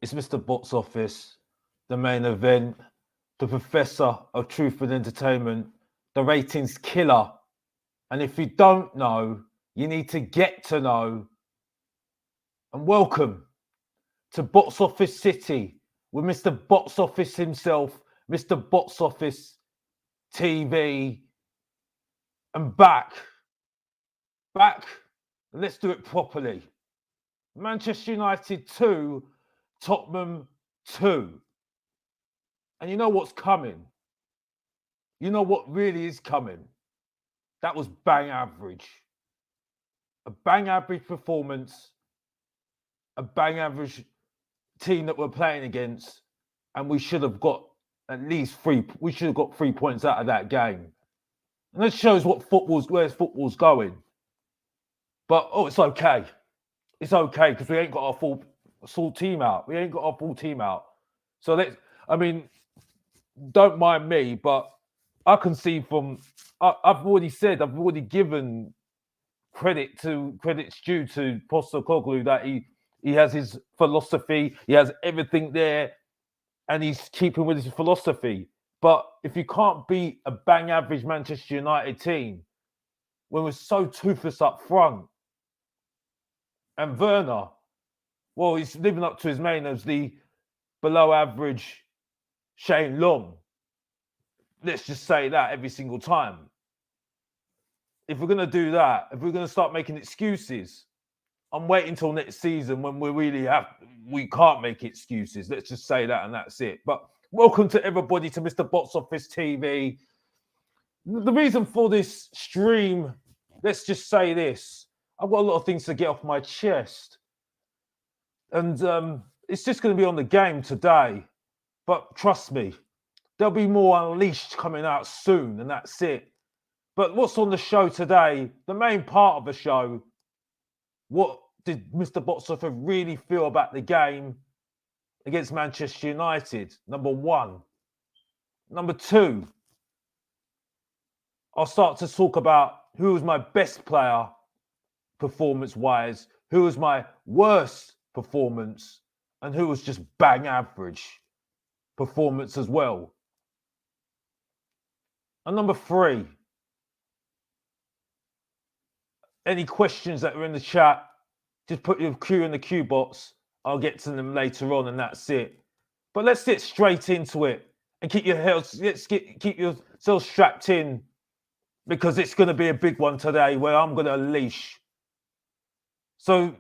It's Mr. Box Office, the main event, the professor of truth and entertainment, the ratings killer. And if you don't know, you need to get to know. And welcome to Box Office City with Mr. Box Office himself, Mr. Box Office TV. And back, let's do it properly. Manchester United 2, Tottenham 2. And you know what's coming? You know what really is coming? That was bang average. A bang average performance, a bang average team that we're playing against, and we should have got at least we should have got 3 points out of that game. And that shows where football's going. But it's okay. It's okay because we ain't got our full team out. We ain't got our full team out. So don't mind me, but I can see I've already given credit's due to Postecoglou that he has his philosophy, he has everything there, and he's keeping with his philosophy. But if you can't beat a bang average Manchester United team when we're so toothless up front, and Werner, well, he's living up to his name as the below average Shane Long. Let's just say that every single time. If we're going to do that, if we're going to start making excuses, I'm waiting until next season when we can't make excuses. Let's just say that and that's it. But welcome to everybody to Mr. Box Office TV. The reason for this stream, let's just say this. I've got a lot of things to get off my chest. And it's just going to be on the game today. But trust me, there'll be more Unleashed coming out soon, and that's it. But what's on the show today, the main part of the show, what did Mr. Box Office really feel about the game against Manchester United? Number one. Number two, I'll start to talk about who was my best player performance-wise, who was my worst performance, and who was just bang average performance as well. And number three, any questions that are in the chat, just put your Q in the Q box. I'll get to them later on, and that's it. But let's get straight into it and keep yourself strapped in, because it's going to be a big one today where I'm going to unleash. So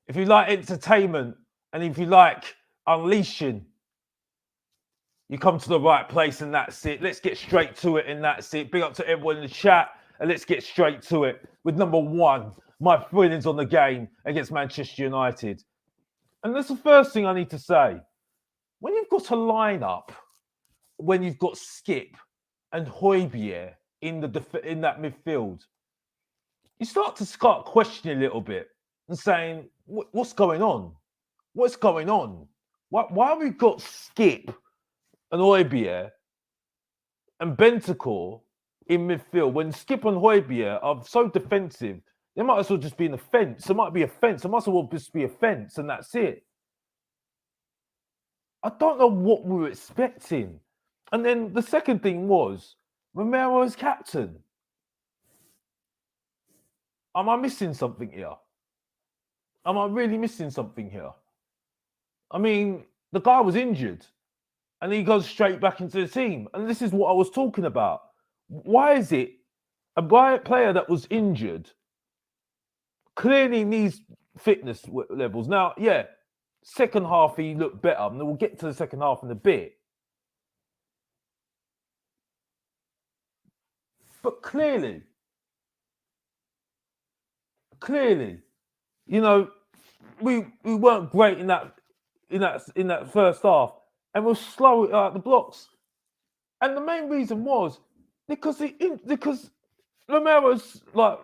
if you like entertainment and if you like unleashing, you come to the right place, and that's it. Let's get straight to it, and that's it. Big up to everyone in the chat, and let's get straight to it with number one, my feelings on the game against Manchester United. And that's the first thing I need to say. When you've got a lineup, when you've got Skip and Højbjerg in that midfield, you start questioning a little bit and saying, what's going on? What's going on? Why have we got Skip and Højbjerg and Bentancur in midfield when Skip and Højbjerg are so defensive? They might as well just be an offence. There might be a fence. It might as well just be a fence, and that's it. I don't know what we were expecting. And then the second thing was Romero as captain. Am I missing something here? Am I really missing something here? I mean, the guy was injured and he goes straight back into the team. And this is what I was talking about. Why is it a player that was injured clearly needs fitness levels? Now, yeah, second half he looked better. And we'll get to the second half in a bit. But clearly, you know, we weren't great in that first half, and we're slow at the blocks. And the main reason was because Romero's like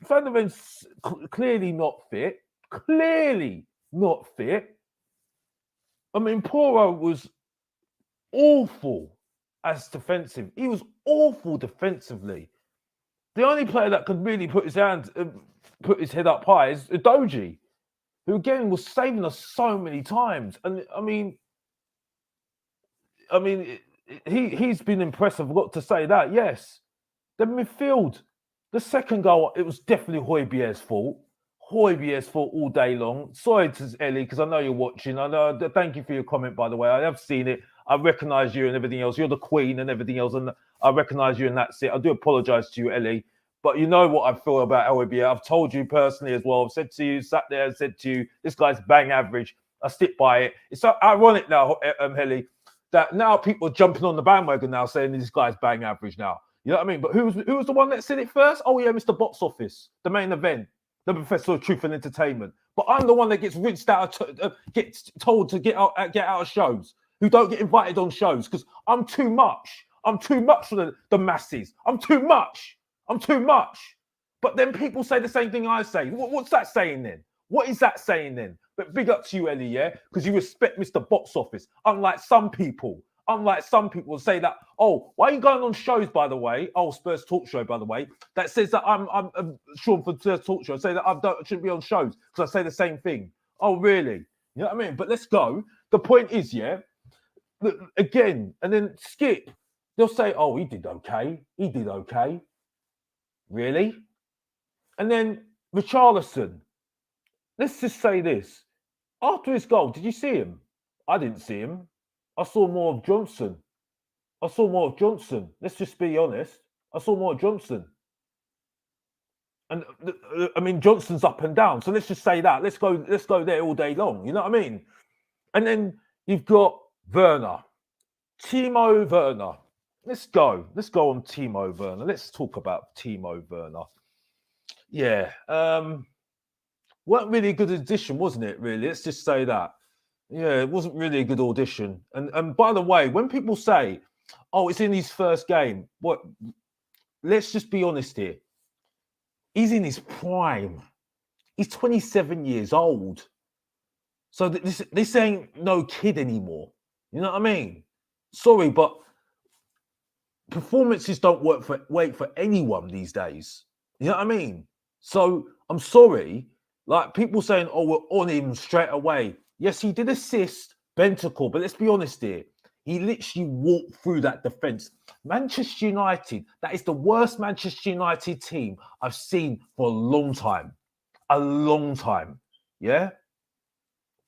Van der Ven's clearly not fit. Clearly not fit. I mean, Poro was awful as defensive. He was awful defensively. The only player that could really put his head up high is Udogie, who again was saving us so many times. And I mean, he's been impressive. I've got to say that. Yes, the midfield, the second goal, it was definitely Højbjerg's fault. Højbjerg's fault all day long. Sorry to Ellie, because I know you're watching. I know. Thank you for your comment, by the way. I have seen it. I recognise you and everything else. You're the queen and everything else, and I recognise you, and that's it. I do apologise to you, Ellie. But you know what I feel about Højbjerg. I've told you personally as well. I've said to you, sat there and said to you, this guy's bang average. I stick by it. It's so ironic now, Ellie, that now people are jumping on the bandwagon now, saying this guy's bang average now. You know what I mean? But who was the one that said it first? Oh yeah, Mr. Box Office, the main event, the Professor of Truth and Entertainment. But I'm the one that gets rinsed out, gets told to get out of shows, who don't get invited on shows because I'm too much. I'm too much for the masses. I'm too much. But then people say the same thing I say. What's that saying then? What is that saying then? But big up to you, Ellie, yeah? Because you respect Mr. Box Office. Unlike some people say that, oh, why are you going on shows, by the way? Oh, Spurs Talk Show, by the way, that says that I'm Sean for Spurs Talk Show. Say that I shouldn't be on shows because I say the same thing. Oh, really? You know what I mean? But let's go. The point is, yeah, again, and then Skip, they'll say, oh, he did okay. Really? And then Richarlison, let's just say this. After his goal, did you see him? I didn't see him. I saw more of Johnson. Let's just be honest. I saw more of Johnson. And I mean, Johnson's up and down. So let's just say that. Let's go there all day long. You know what I mean? And then you've got Werner. Timo Werner. Let's go on Timo Werner. Let's talk about Timo Werner. Yeah. Weren't really a good audition, wasn't it, really? Let's just say that. Yeah, it wasn't really a good audition. And by the way, when people say, oh, it's in his first game, let's just be honest here. He's in his prime. He's 27 years old. So this ain't no kid anymore. You know what I mean? Sorry, but performances don't wait for anyone these days. You know what I mean? So I'm sorry. Like people saying, oh, we're on him straight away. Yes, he did assist Bentancur, but let's be honest here. He literally walked through that defence. Manchester United, that is the worst Manchester United team I've seen for a long time. Yeah?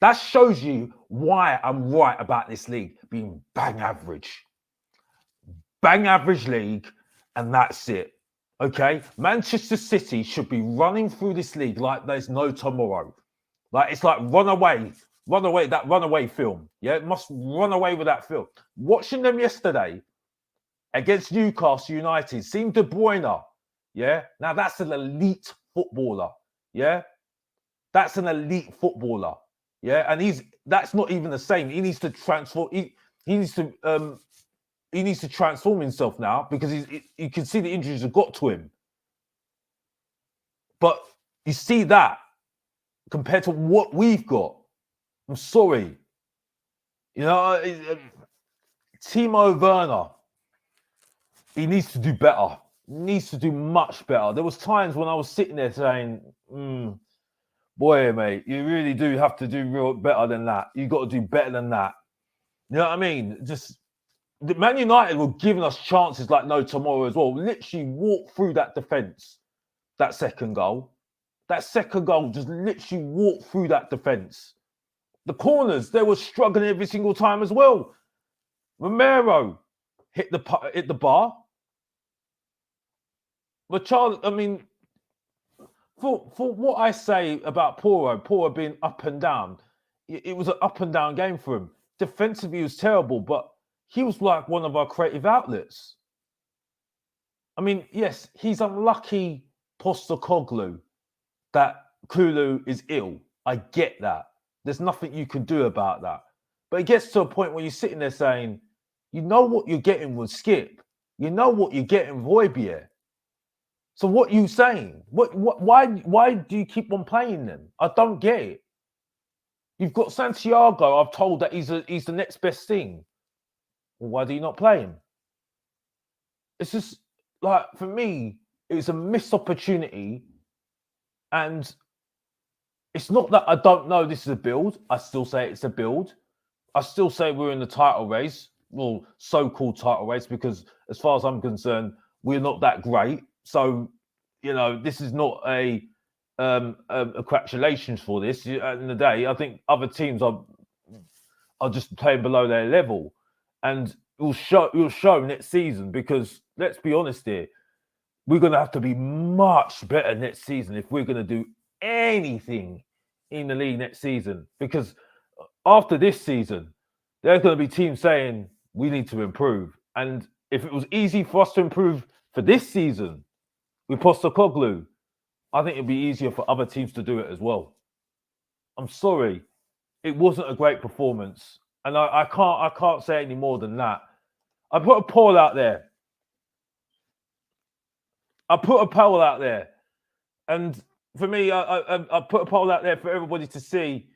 That shows you why I'm right about this league being bang average. Bang average league, and that's it. Okay? Manchester City should be running through this league like there's no tomorrow. Like it's like runaway, that runaway film. Yeah, it must run away with that film. Watching them yesterday against Newcastle United, seeing De Bruyne. Yeah, now that's an elite footballer. Yeah, that's an elite footballer. Yeah, and that's not even the same. He needs to transform. He needs to transform himself now because you can see the injuries have got to him. But you see that compared to what we've got. I'm sorry. You know, Timo Werner, he needs to do better. He needs to do much better. There was times when I was sitting there saying, boy, mate, you really do have to do real better than that. You got to do better than that. You know what I mean? Just the Man United were giving us chances like no tomorrow as well. Literally walked through that defence, that second goal. That second goal just literally walked through that defence. The corners, they were struggling every single time as well. Romero hit the bar. But Charles, I mean, for what I say about Porro being up and down, it was an up and down game for him. Defensively, he was terrible, but he was like one of our creative outlets. I mean, yes, he's unlucky, Postecoglou, that Kulu is ill. I get that. There's nothing you can do about that. But it gets to a point where you're sitting there saying, you know what you're getting with Skip. You know what you're getting with Højbjerg. So what are you saying? Why do you keep on playing them? I don't get it. You've got Santiago. I've told that he's the next best thing. Well, why do you not play him? It's just like, for me, it was a missed opportunity. And It's not that I don't know this is a build. I still say it's a build. I still say we're in the title race, well, so-called title race, because as far as I'm concerned, we're not that great. So, this is not a congratulations for this. At the end of the day, I think other teams are just playing below their level, and it will show next season. Because let's be honest here, we're going to have to be much better next season if we're going to do anything in the league next season. Because after this season, there's going to be teams saying we need to improve. And if it was easy for us to improve for this season with Postecoglou, I think it'd be easier for other teams to do it as well. I'm sorry, it wasn't a great performance, and I can't say any more than that. I put a poll out there. And for me, I put a poll out there for everybody to see.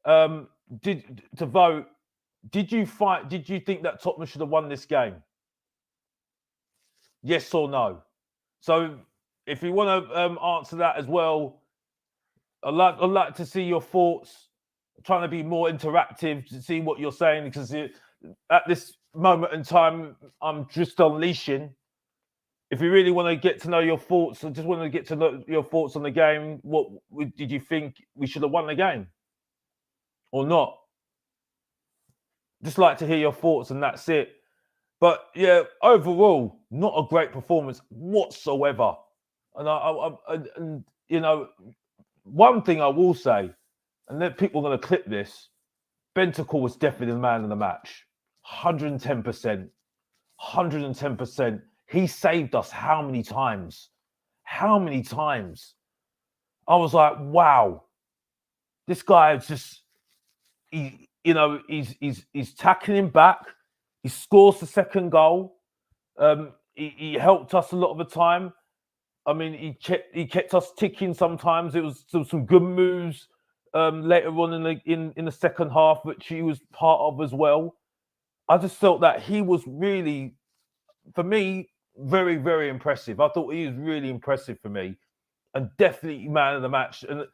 To vote. Did you think that Tottenham should have won this game? Yes or no? So if you want to answer that as well, I'd like to see your thoughts. I'm trying to be more interactive to see what you're saying, because at this moment in time, I'm just unleashing. If you really want to get to know your thoughts, I just want to get to know your thoughts on the game. What did you think we should have won the game or not? Just like to hear your thoughts, and that's it. But yeah, overall, not a great performance whatsoever. And one thing I will say, and then people are going to clip this: Bentancur was definitely the man of the match, 110%, 110%. He saved us how many times? How many times? I was like, wow, this guy is just he's tackling back. He scores the second goal. He helped us a lot of the time. I mean, he kept us ticking sometimes. It was some good moves later on in the second half, which he was part of as well. I just felt that he was really, for me, very, very impressive. I thought he was really impressive for me, and definitely man of the match. And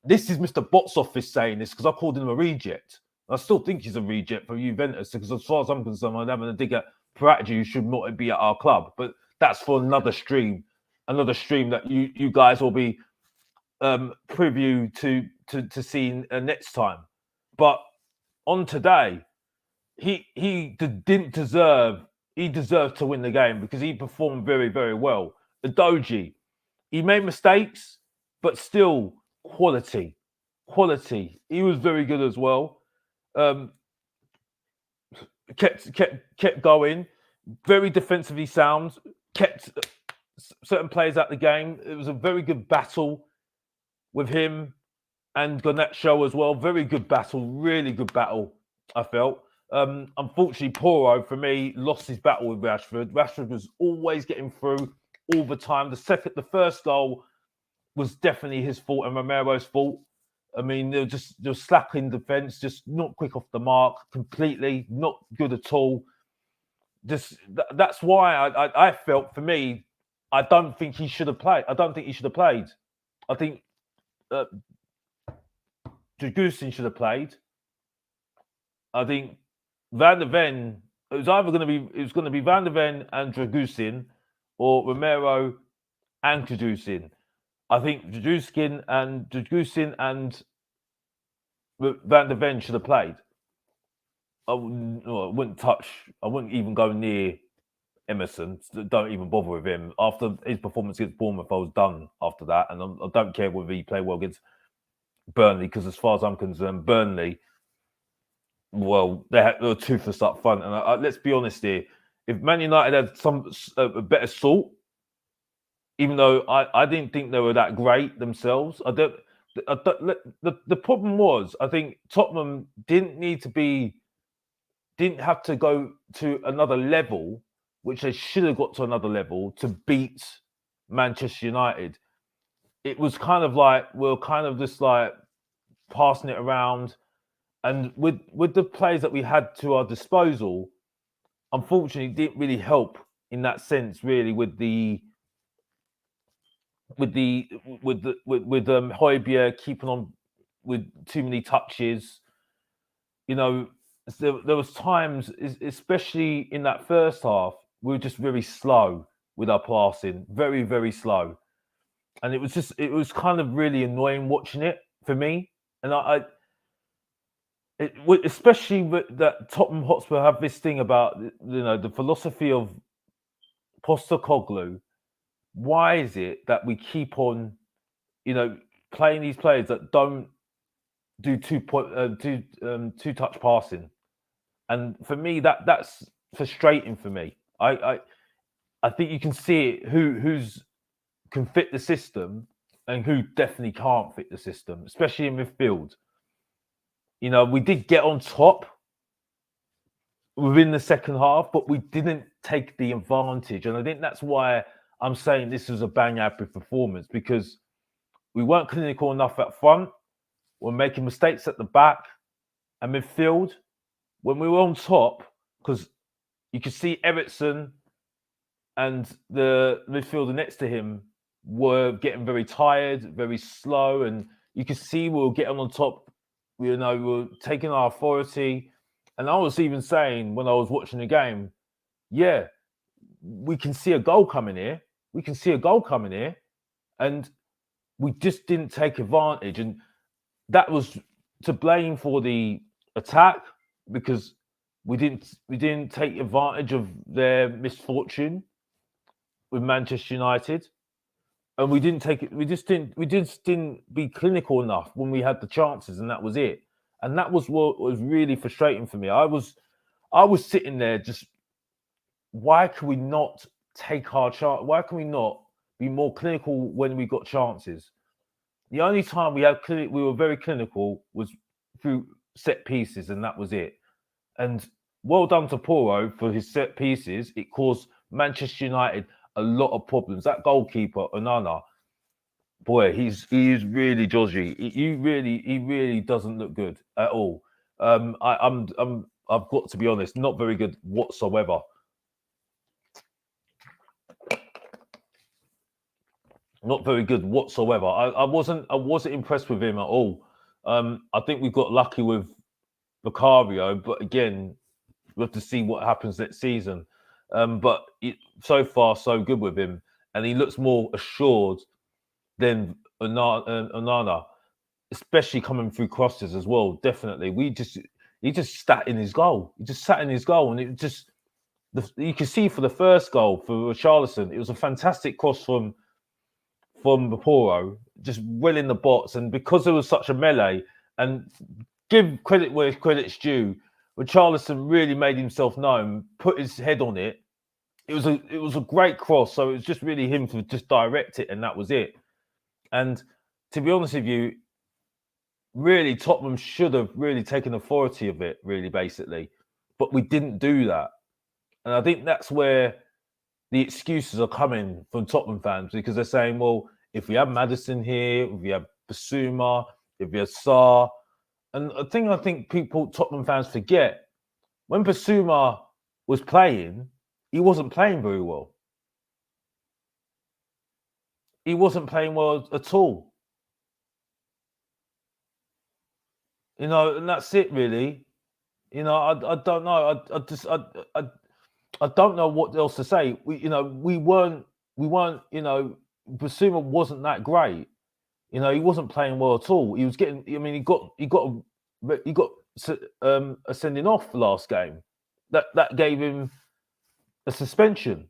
this is Mr. Box Office saying this, because I called him a reject. I still think he's a reject for Juventus, because as far as I'm concerned, I'm having a dig at Paratici, who should not be at our club. But that's for another stream that you guys will be preview to seeing next time. But on today, he didn't deserve. He deserved to win the game because he performed very, very well. Udogie, he made mistakes, but still quality. He was very good as well. Kept going, very defensively sound. Kept certain players out the game. It was a very good battle with him and Garnacho as well. Very good battle, really good battle, I felt. Unfortunately, Porro, for me, lost his battle with Rashford. Rashford was always getting through all the time. The first goal was definitely his fault and Romero's fault. I mean, they're slack in defence, just not quick off the mark, completely not good at all. That's why I felt, for me, I don't think he should have played. I think Dragusin should have played. I think Van der Ven, it was going to be Van der Ven and Dragusin, or Romero and Dragusin. I think Dragusin and Van der Ven should have played. I wouldn't even go near Emerson. Don't even bother with him. After his performance against Bournemouth, I was done after that. And I don't care whether he played well against Burnley, because as far as I'm concerned, Burnley, well, they were toothless up front. And let's be honest here, if Man United had a better sort, even though I didn't think they were that great themselves, the problem was, I think Tottenham didn't have to go to another level, which they should have got to another level to beat Manchester United. It was kind of like, we're kind of just like passing it around. And with the players that we had to our disposal, unfortunately, it didn't really help in that sense, really, with the with Højbjerg keeping on with too many touches. You know, there was times, especially in that first half, we were just very slow with our passing, very very slow, and it was kind of really annoying watching it for me. And especially with that Tottenham Hotspur have this thing about the philosophy of Postecoglou. Why is it that we keep on playing these players that don't do two touch passing? And for me, that's frustrating for me. I think you can see it who's can fit the system and who definitely can't fit the system, especially in midfield. We did get on top within the second half, but we didn't take the advantage. And I think that's why I'm saying this was a bang average performance, because we weren't clinical enough up front. We're making mistakes at the back and midfield. When we were on top, because you could see Ericsson and the midfielder next to him were getting very tired, very slow, and you could see we were getting on top. We were taking our authority. And I was even saying when I was watching the game, yeah, we can see a goal coming here. We can see a goal coming here. And we just didn't take advantage. And that was to blame for the attack, because we didn't take advantage of their misfortune with Manchester United. And we didn't take it, we just didn't be clinical enough when we had the chances, and that was it. And that was what was really frustrating for me. I was sitting there just, why can we not take our chance? Why can we not be more clinical when we got chances? The only time we were very clinical was through set pieces, and that was it. And well done to Poro for his set pieces. It caused Manchester United a lot of problems. That goalkeeper, Onana, boy, he's really dodgy. He really doesn't look good at all. I've got to be honest, not very good whatsoever. Not very good whatsoever. I wasn't impressed with him at all. I think we got lucky with Vicario, but again, we have to see what happens next season. But so far, so good with him, and he looks more assured than Onana, especially coming through crosses as well. Definitely, he just sat in his goal. He just sat in his goal, and it just you can see for the first goal for Richarlison, it was a fantastic cross from Poro, just well in the box, and because there was such a melee, and give credit where credit's due, Richarlison really made himself known, put his head on it. It was a great cross, so it was just really him to just direct it, and that was it. And to be honest with you, really Tottenham should have really taken authority of it, really, basically, but we didn't do that. And I think that's where the excuses are coming from Tottenham fans, because they're saying, well, if we have Maddison here, if we have Basuma, if we have Sarr, and I think Tottenham fans forget, when Basuma was playing, he wasn't playing very well. He wasn't playing well at all. And that's it, really. I don't know. I don't know what else to say. We weren't. Basuma wasn't that great. He wasn't playing well at all. He was getting. I mean, he got a sending off last game. That gave him a suspension.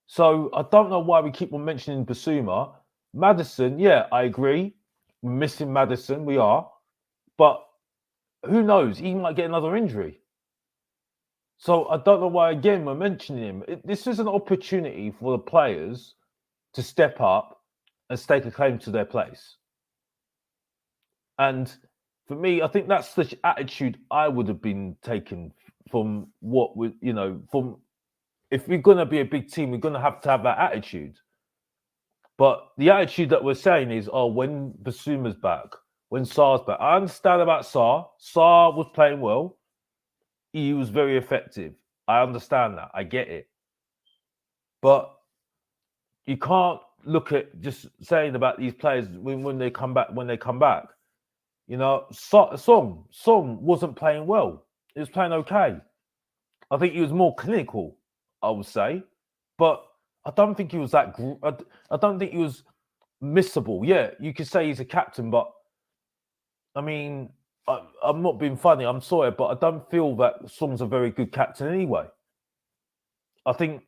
So I don't know why we keep on mentioning Basuma. Maddison, yeah, I agree. We're missing Maddison, we are. But who knows? He might get another injury. So I don't know why, again, we're mentioning him. This is an opportunity for the players to step up and stake a claim to their place. And for me, I think that's the attitude I would have been taken from what we, from if we're going to be a big team, we're going to have that attitude. But the attitude that we're saying is, when Basuma's back, when Sarr's back. I understand about Sarr. Sarr was playing well. He was very effective. I understand that. I get it. But you can't look at just saying about these players when they come back, you know, Song wasn't playing well. He was playing okay. I think he was more clinical, I would say, but I don't think he was that. I don't think he was missable. Yeah, you could say he's a captain, but I mean, I'm not being funny. I'm sorry, but I don't feel that Song's a very good captain anyway. I think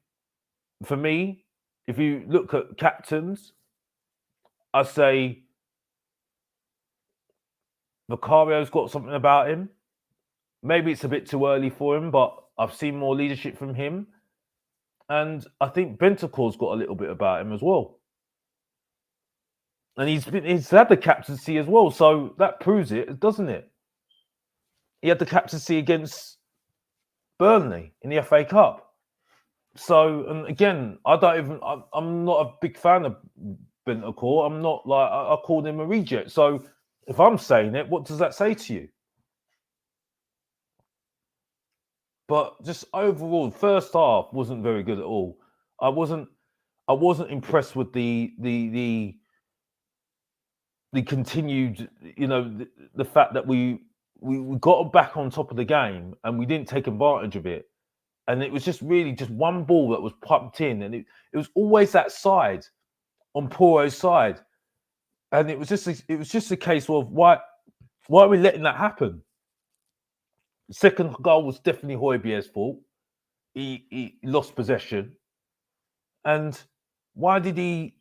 for me, if you look at captains, I say Vicario's got something about him. Maybe it's a bit too early for him, but I've seen more leadership from him. And I think Bentancur's got a little bit about him as well. And he's had the captaincy as well. So that proves it, doesn't it? He had the captaincy against Burnley in the FA Cup. So, and again, I'm not a big fan of Bentancur. I'm not like, I called him a reject. So if I'm saying it, what does that say to you? But just overall, first half wasn't very good at all. I wasn't impressed with the continued, you know, the fact that we got back on top of the game and we didn't take advantage of it. And it was just really just one ball that was pumped in, and it was always that side on Poro's side, and it was just a case of why are we letting that happen? The second goal was definitely Højbjerg's fault. He lost possession, and why did he?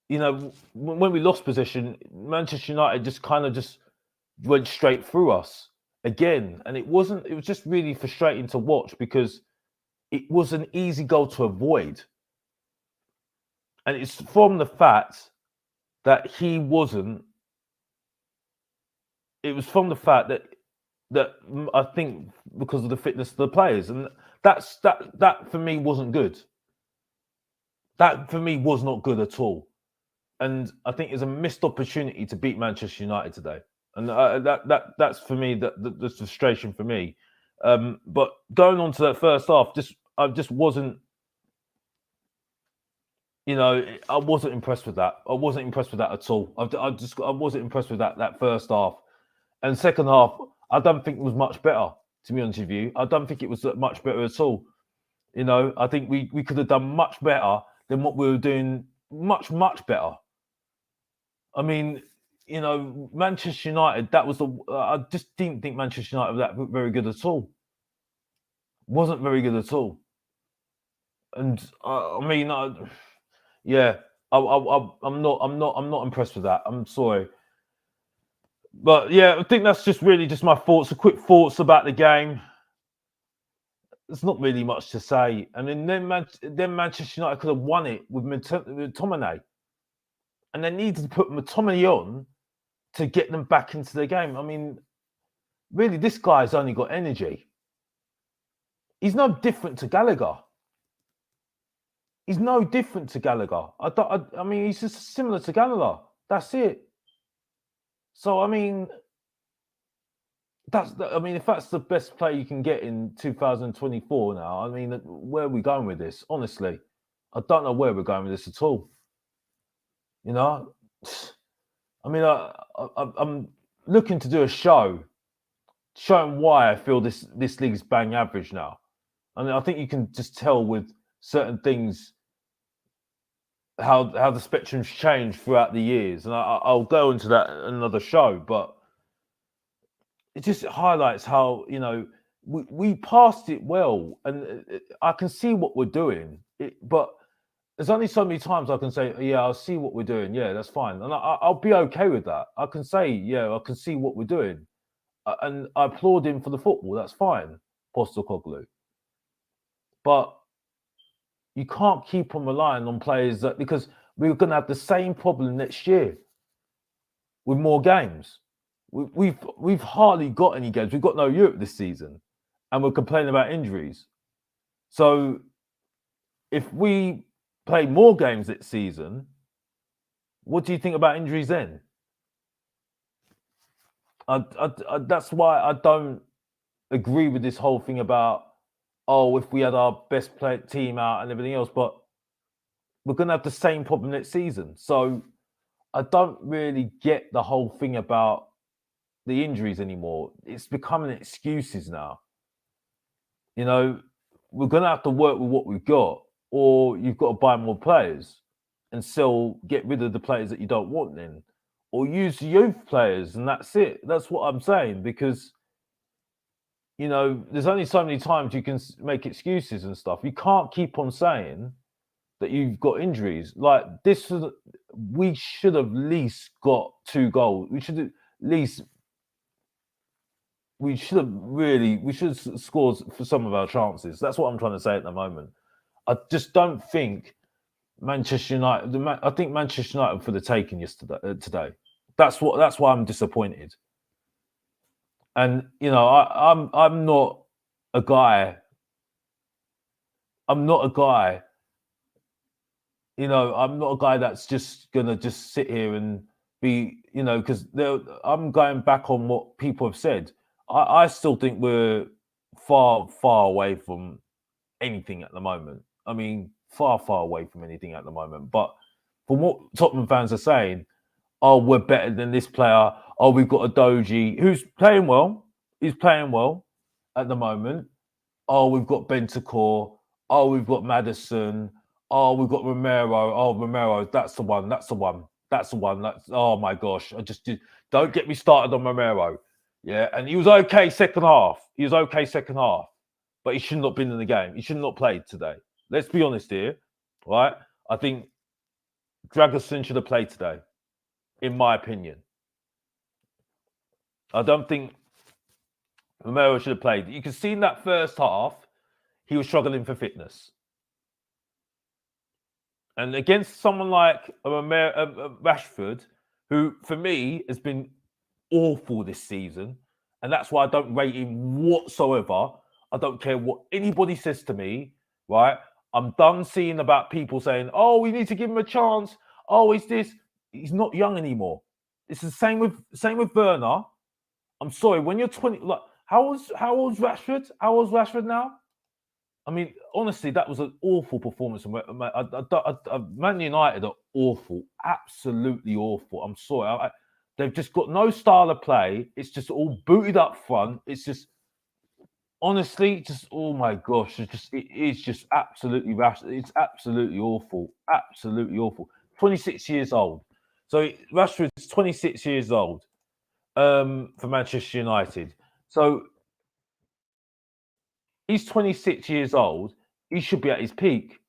You know, when we lost possession, Manchester United just kind of just went straight through us again, and it was just really frustrating to watch because it was an easy goal to avoid. And it's from the fact that he wasn't, it was from the fact that I think because of the fitness of the players. And that for me wasn't good. That for me was not good at all. And I think it's a missed opportunity to beat Manchester United today. And that's for me the frustration for me. But going on to that first half, I just wasn't, you know, I wasn't impressed with that. I wasn't impressed with that at all. I wasn't impressed with that first half. And second half, I don't think it was much better, to be honest with you. I don't think it was much better at all. You know, I think we could have done much better than what we were doing, much better. I mean, you know, Manchester United, that was I just didn't think Manchester United were that very good at all. Wasn't very good at all. And I mean, yeah, I'm not impressed with that. I'm sorry. But yeah, I think that's just really just my thoughts, quick thoughts about the game. There's not really much to say. I mean, then Manchester United could have won it with McTominay. And they needed to put McTominay on to get them back into the game. I mean, really, this guy's only got energy. He's no different to Gallagher. He's no different to Gallagher. I mean, he's just similar to Gallagher. That's it. So, I mean, if that's the best play you can get in 2024 now, I mean, where are we going with this? Honestly, I don't know where we're going with this at all. You know, I mean, I'm looking to do a show showing why I feel this league's bang average now. I mean, I think you can just tell with certain things how the spectrum's changed throughout the years, and I'll go into that in another show. But it just highlights how, you know, we passed it well, and I can see what we're doing. But there's only so many times I can say, yeah, I'll see what we're doing. Yeah, that's fine, and I'll be okay with that. I can say, yeah, I can see what we're doing, and I applaud him for the football. That's fine, Postecoglou. But you can't keep on relying on players because we're going to have the same problem next year with more games. We've hardly got any games. We've got no Europe this season, and we're complaining about injuries. So if we play more games this season, what do you think about injuries then? That's why I don't agree with this whole thing about, oh, if we had our best team out and everything else. But we're going to have the same problem next season. So I don't really get the whole thing about the injuries anymore. It's becoming excuses now. You know, we're going to have to work with what we've got, or you've got to buy more players and get rid of the players that you don't want then, or use youth players, and that's it. That's what I'm saying, because there's only so many times you can make excuses and stuff. You can't keep on saying that you've got injuries. Like this, we should have at least got 2 goals. We should have scored for some of our chances. That's what I'm trying to say at the moment. I just don't think Manchester United. I think Manchester United for the taking today. That's why I'm disappointed. And I'm not a guy. I'm not a guy. I'm not a guy that's just gonna sit here and be, because I'm going back on what people have said. I still think we're far, far away from anything at the moment. I mean, far, far away from anything at the moment. But from what Tottenham fans are saying, oh, we're better than this player. Oh, we've got a Doji who's playing well. He's playing well at the moment. Oh, we've got Bentancur. Oh, we've got Maddison. Oh, we've got Romero. Oh, Romero, that's the one. That's the one. That's the one. Oh my gosh. Don't get me started on Romero. Yeah, and he was okay second half. But he shouldn't have been in the game. He should not played today. Let's be honest here, right? I think Dragusin should have played today, in my opinion. I don't think Romero should have played. You can see in that first half, he was struggling for fitness. And against someone like Rashford, who for me has been awful this season, and that's why I don't rate him whatsoever. I don't care what anybody says to me, right? I'm done seeing about people saying, "Oh, we need to give him a chance." Oh, is this? He's not young anymore. It's the same with Werner. I'm sorry, when you're 20, like how old's Rashford? How old's Rashford now? I mean, honestly, that was an awful performance. Man United are awful, absolutely awful. I'm sorry. They've just got no style of play. It's just all booted up front. It's just, honestly, oh my gosh, it is just absolutely rash. It's absolutely awful. Absolutely awful. 26 years old. So Rashford's 26 years old for Manchester United. So he's 26 years old. He should be at his peak.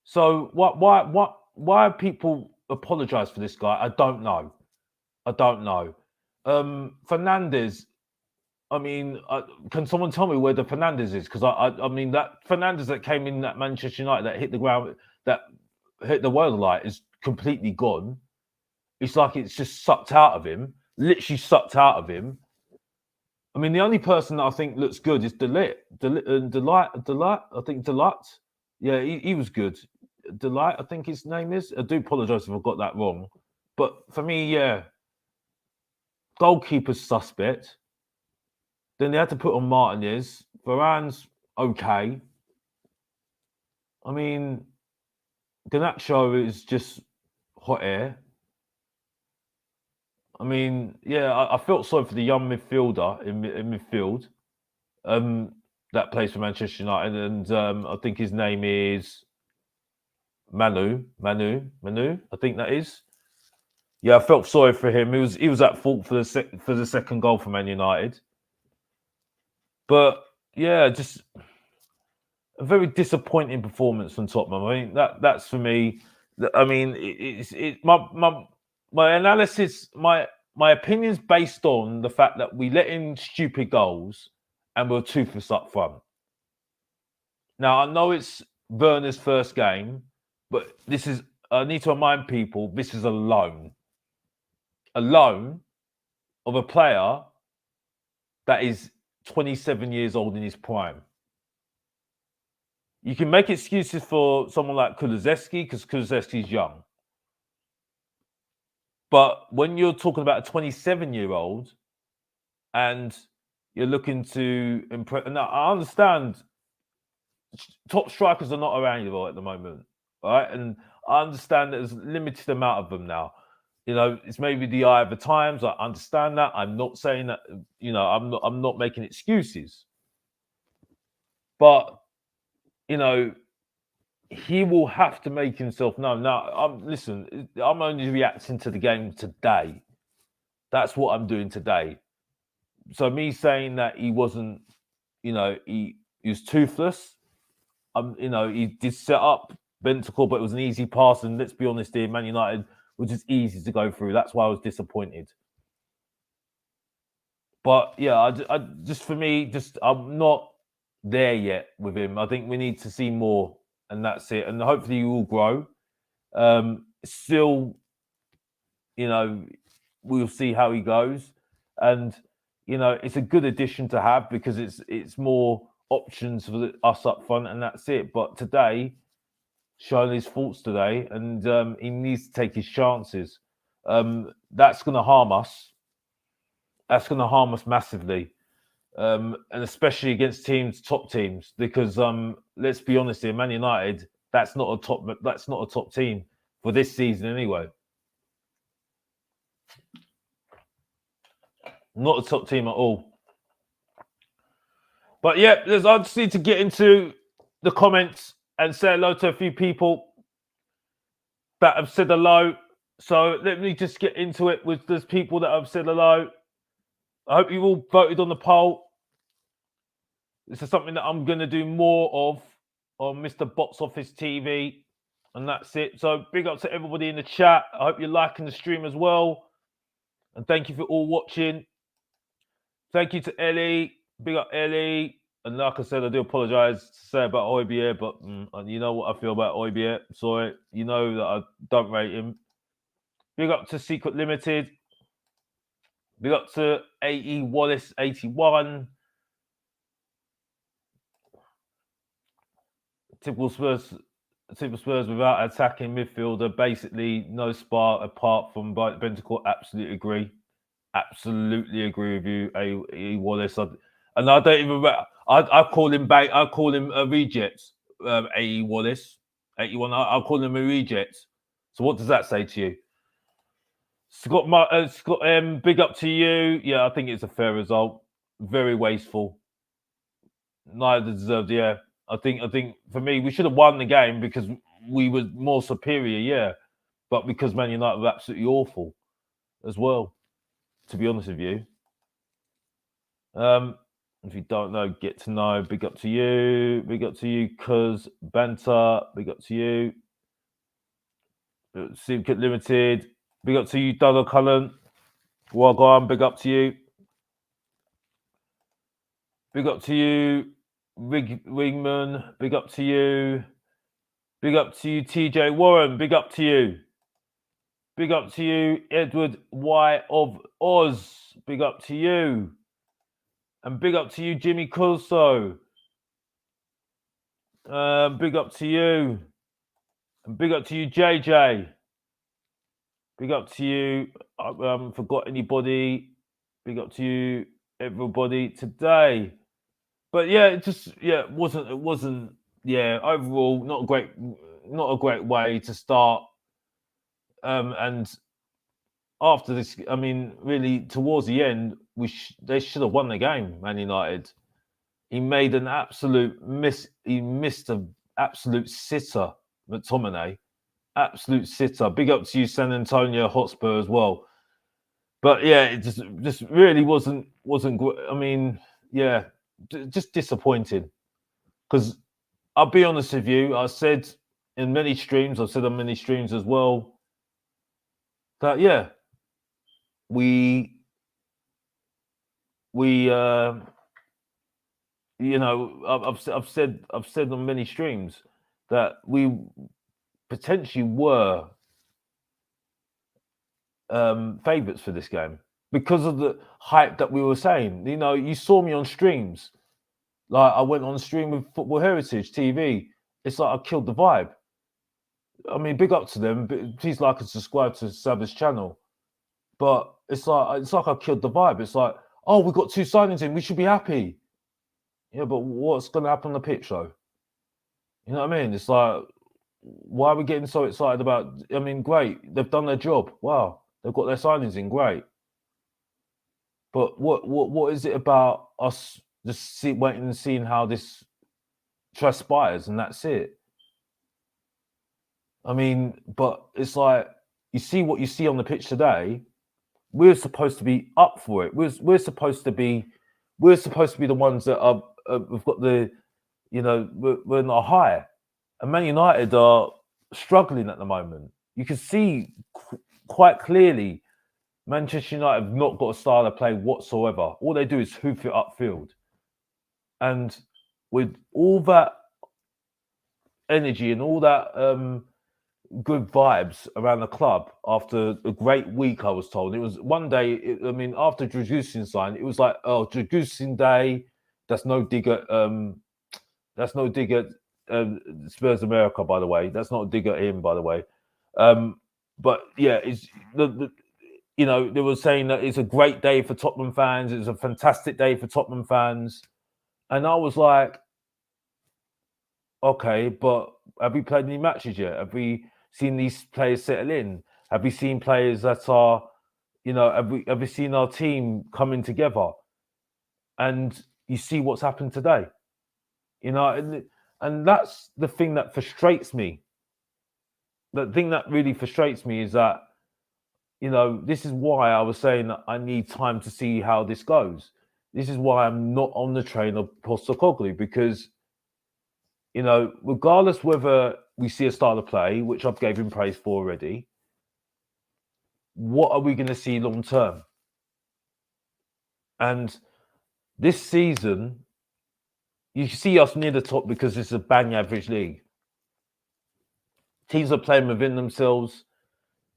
So why people apologize for this guy? I don't know. Fernandes. I mean, can someone tell me where the Fernandes is? Because I mean that Fernandes that came in at Manchester United that hit the ground, that hit the world light is completely gone. It's like it's just sucked out of him. Literally sucked out of him. I mean, the only person that I think looks good is Delight. I think Delight. Yeah, he was good. Delight, I think his name is. I do apologise if I got that wrong. But for me, yeah, goalkeeper's suspect. Then they had to put on Martinez. Varane's okay. I mean, Garnacho is just hot air. I mean, yeah, I felt sorry for the young midfielder in midfield that plays for Manchester United, and I think his name is Manu. I think that is. Yeah, I felt sorry for him. He was at fault for the second goal for Man United. But yeah, just a very disappointing performance from Tottenham. I mean, that's for me. I mean, my analysis, my opinion's based on the fact that we let in stupid goals and we're toothless up front. Now, I know it's Werner's first game, but I need to remind people, this is a loan. A loan of a player that is 27 years old in his prime. You can make excuses for someone like Kulusevski because Kulusevski's young. But when you're talking about a 27-year-old and you're looking to impress, now I understand top strikers are not around at the moment, right? And I understand that there's a limited amount of them now. It's maybe the eye of the times. I understand that. I'm not saying that. I'm not making excuses, but he will have to make himself known. Now, listen. I'm only reacting to the game today. That's what I'm doing today. So me saying that he wasn't, he was toothless. He did set up Bentacle, but it was an easy pass. And let's be honest here, Man United was just easy to go through. That's why I was disappointed. But yeah, I just for me, I'm not there yet with him. I think we need to see more, and that's it. And hopefully, he will grow. Still, we'll see how he goes. And it's a good addition to have because it's more options for us up front, and that's it. But today, showing his faults today, and he needs to take his chances. That's going to harm us. That's going to harm us massively, and especially against top teams. Because let's be honest here, Man United, that's not a top team for this season anyway. Not a top team at all. But yeah, I just need to get into the comments and say hello to a few people that have said hello. So let me just get into it with those people that have said hello. I hope you all voted on the poll. This is something that I'm going to do more of on Mr. Box Office TV. And that's it. So big up to everybody in the chat. I hope you're liking the stream as well. And thank you for all watching. Thank you to Ellie. Big up Ellie. And like I said, I do apologise to say about Oibier, but you know what I feel about Oibier. Sorry, you know that I don't rate him. Big up to Secret Limited. Big up to AE Wallace 81. Typical Spurs without attacking midfielder. Basically, no spark apart from Bentacle. Absolutely agree. Absolutely agree with you, AE Wallace. And I don't even. I call him back. I call him a reject. AE Wallace 81. I'll call him a reject. So what does that say to you? Scott, big up to you. Yeah, I think it's a fair result. Very wasteful. Neither deserved. Yeah, I think for me, we should have won the game because we were more superior. Yeah, but because Man United were absolutely awful as well. To be honest with you. If you don't know, get to know. Big up to you. Big up to you, Cuz Banter. Big up to you. Secret Limited. Big up to you, Doug Cullen. Well gone. Big up to you. Big up to you, Wingman. Big up to you. Big up to you, TJ Warren. Big up to you. Big up to you, Edward Y of Oz. Big up to you. And big up to you, Jimmy Corso. Big up to you. And big up to you, JJ. Big up to you. I forgot anybody. Big up to you, everybody today. But yeah, it wasn't. Yeah, overall, not a great way to start. And after this, I mean, really towards the end, they should have won the game. Man United. He made an absolute miss. He missed an absolute sitter, McTominay. Absolute sitter. Big up to you, San Antonio Hotspur as well. But yeah, it just really wasn't. I mean, yeah, just disappointing. Because I'll be honest with you, I said in many streams, I've said on many streams as well, that yeah, we I've said on many streams that we potentially were favourites for this game because of the hype that we were saying. You saw me on streams. Like I went on stream with Football Heritage TV. It's like I killed the vibe. I mean, big up to them. Please like and subscribe to Sabbath's channel. But it's like I killed the vibe. It's like, oh, we got 2 signings in. We should be happy. Yeah, but what's going to happen on the pitch though? You know what I mean? It's like, why are we getting so excited about? I mean, great, they've done their job. Wow, they've got their signings in, great. But what is it about us just waiting and seeing how this transpires, and that's it? I mean, but it's like you see what you see on the pitch today. We're supposed to be up for it. We're supposed to be the ones that are we've got the we're in a high, and Man United are struggling at the moment. You can see quite clearly Manchester United have not got a style of play whatsoever. All they do is hoof it upfield, and with all that energy and all that good vibes around the club after a great week, I was told. It was one day, after Dragusin signed, it was like, oh, Dragusin Day. That's no dig at Spurs America, by the way. That's not a dig at him, by the way. But yeah, it's they were saying that it's a great day for Tottenham fans. It's a fantastic day for Tottenham fans. And I was like, okay, but have we played any matches yet? Have we seen these players settle in? Have we seen players that are, have we seen our team coming together? And you see what's happened today, and that's the thing that frustrates me. The thing that really frustrates me is that, this is why I was saying that I need time to see how this goes. This is why I'm not on the train of Postecoglou, because regardless whether we see a style of play, which I've gave him praise for already, what are we going to see long term? And this season, you see us near the top because it's a bang average league. Teams are playing within themselves.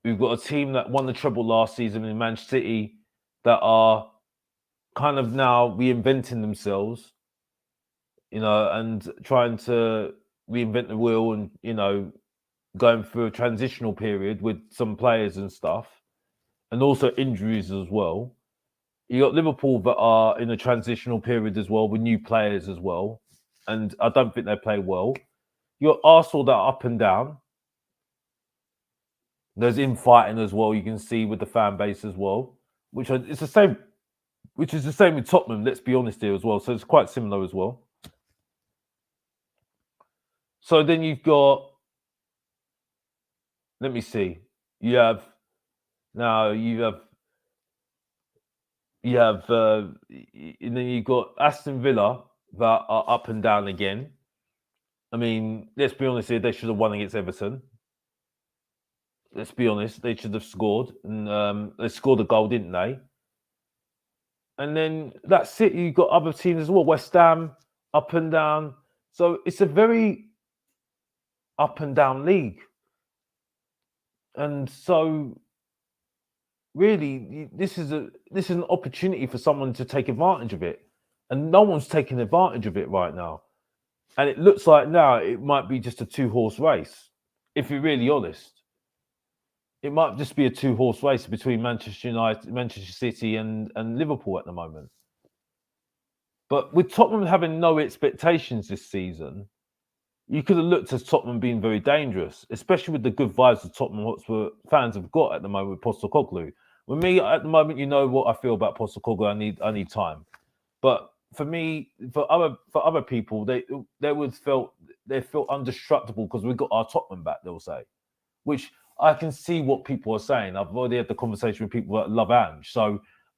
We've got a team that won the treble last season in Manchester City that are kind of now reinventing themselves, and trying to reinvent the wheel and, going through a transitional period with some players and stuff, and also injuries as well. You got Liverpool that are in a transitional period as well with new players as well, and I don't think they play well. You got Arsenal that are up and down. There's infighting as well. You can see with the fan base as well, which is the same with Tottenham. Let's be honest here as well. So it's quite similar as well. So then you've got, let me see. You have and then you've got Aston Villa that are up and down again. I mean, let's be honest here. They should have won against Everton. Let's be honest. They should have scored, and they scored a goal, didn't they? And then that's it. You've got other teams as well. West Ham, up and down. So it's a very up and down league. And so really, this is an opportunity for someone to take advantage of it. And no one's taking advantage of it right now. And it looks like now it might be just a 2-horse race, if you're really honest. It might just be a 2-horse race between Manchester United, Manchester City, and Liverpool at the moment. But with Tottenham having no expectations this season, you could have looked at Tottenham being very dangerous, especially with the good vibes that Tottenham Hotspur fans have got at the moment with Postecoglou. With me, at the moment, you know what I feel about Postecoglou. I need time. But for me, for other people, they felt indestructible because we got our Tottenham back. They'll say, which I can see what people are saying. I've already had the conversation with people that love Ange,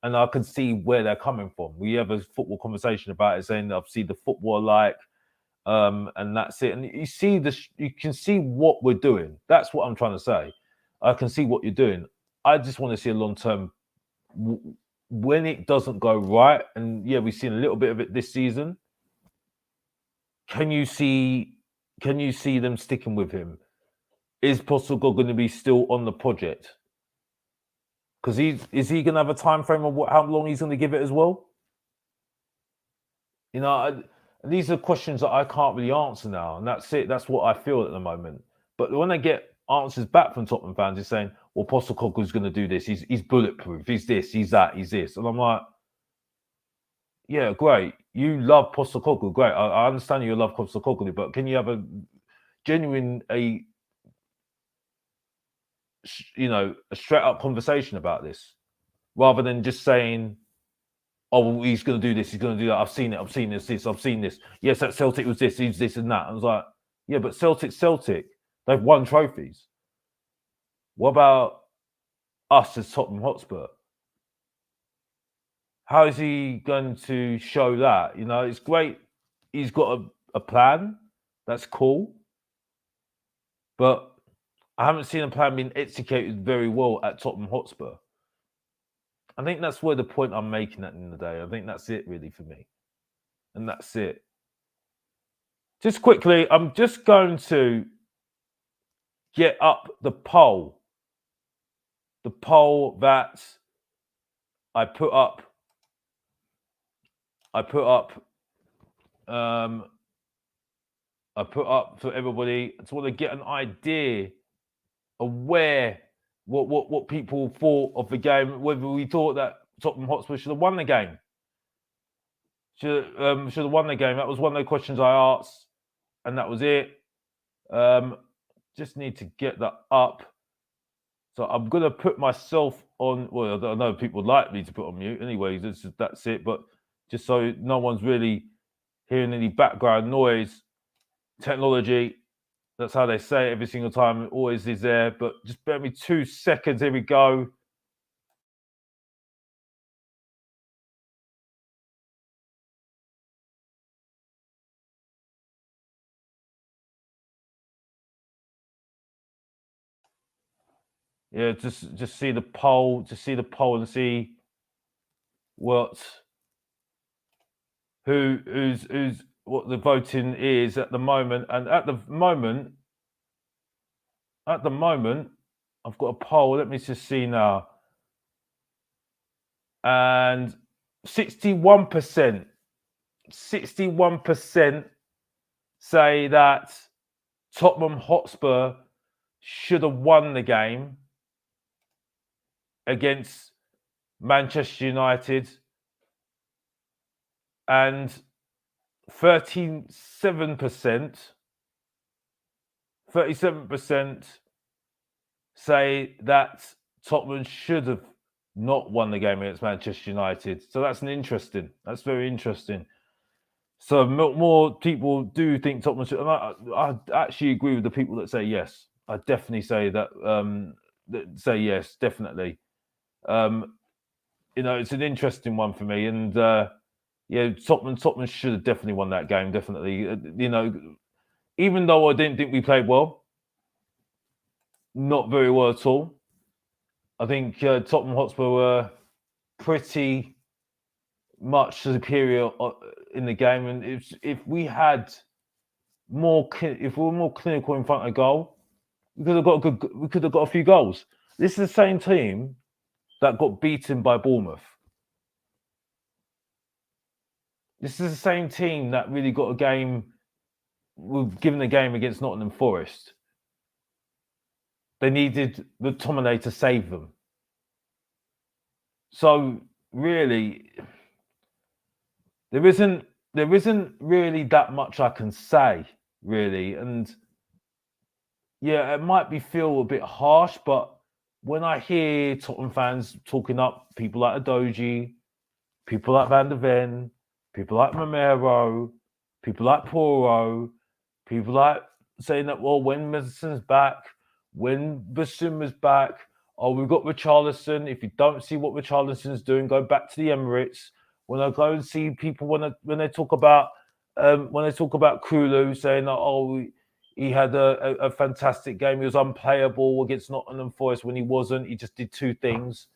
and I can see where they're coming from. We have a football conversation about it, saying I've seen the football like, and that's it. And you can see what we're doing. That's what I'm trying to say. I can see what you're doing. I just want to see a long term. When it doesn't go right, and yeah, we've seen a little bit of it this season. Can you see them sticking with him? Is Postecoglou going to be still on the project? Because is he going to have a time frame of how long he's going to give it as well? These are questions that I can't really answer now, and that's it. That's what I feel at the moment. But when I get answers back from Tottenham fans, it's saying, well, Postecoglou's going to do this. He's bulletproof. He's this, he's that, he's this. And I'm like, yeah, great. You love Postecoglou. Great. I understand you love Postecoglou, but can you have genuine a straight up conversation about this, rather than just saying, "Oh, well, he's going to do this, he's going to do that. I've seen it. I've seen this. I've seen this. Yes, that Celtic was this. He's this and that." I was like, "Yeah, but Celtic, they've won trophies. What about us as Tottenham Hotspur? How is he going to show that? It's great. He's got a plan. That's cool. But I haven't seen a plan being executed very well at Tottenham Hotspur. I think that's where the point I'm making at the end of the day. I think that's it really for me. And that's it. Just quickly, I'm just going to get up the poll. The poll that I put up. I put up for everybody. I just want to get an idea of what people thought of the game, whether we thought that Tottenham Hotspur should have won the game. Should have won the game. That was one of the questions I asked, and that was it. Just need to get that up. So I'm gonna put myself on. Well, I know people would like me to put on mute. Anyway, that's it. But just so no one's really hearing any background noise, technology. That's how they say it every single time. It always is there. But just bear me 2 seconds. Here we go. Yeah, just see the poll, and see who's what the voting is at the moment. And at the moment, I've got a poll. Let me just see now. And 61% say that Tottenham Hotspur should have won the game against Manchester United, and 37% say that Tottenham should have not won the game against Manchester United. So that's very interesting. So more people do think Tottenham should, and I actually agree with the people that say yes. I definitely say that, say yes, definitely. It's an interesting one for me, and Tottenham should have definitely won that game. Definitely, even though I didn't think we played well, not very well at all. I think Tottenham Hotspur were pretty much superior in the game, and if we were more clinical in front of goal, we could have got a few goals. This is the same team that got beaten by Bournemouth. This is the same team that really got a game. We've given a game against Nottingham Forest. They needed the McTominay to save them. So really, there isn't really that much I can say, really. And yeah, it might feel a bit harsh, but when I hear Tottenham fans talking up people like Adoji, people like Van der Ven, people like Romero, people like Poro, people like saying that, well, when Madison's back, when Bissouma's back, oh, we've got Richarlison. If you don't see what Richarlison's doing, go back to the Emirates. When I go and see people when they talk about Krulu saying that, oh, he had a fantastic game. He was unplayable against Nottingham Forest when he wasn't. He just did two things.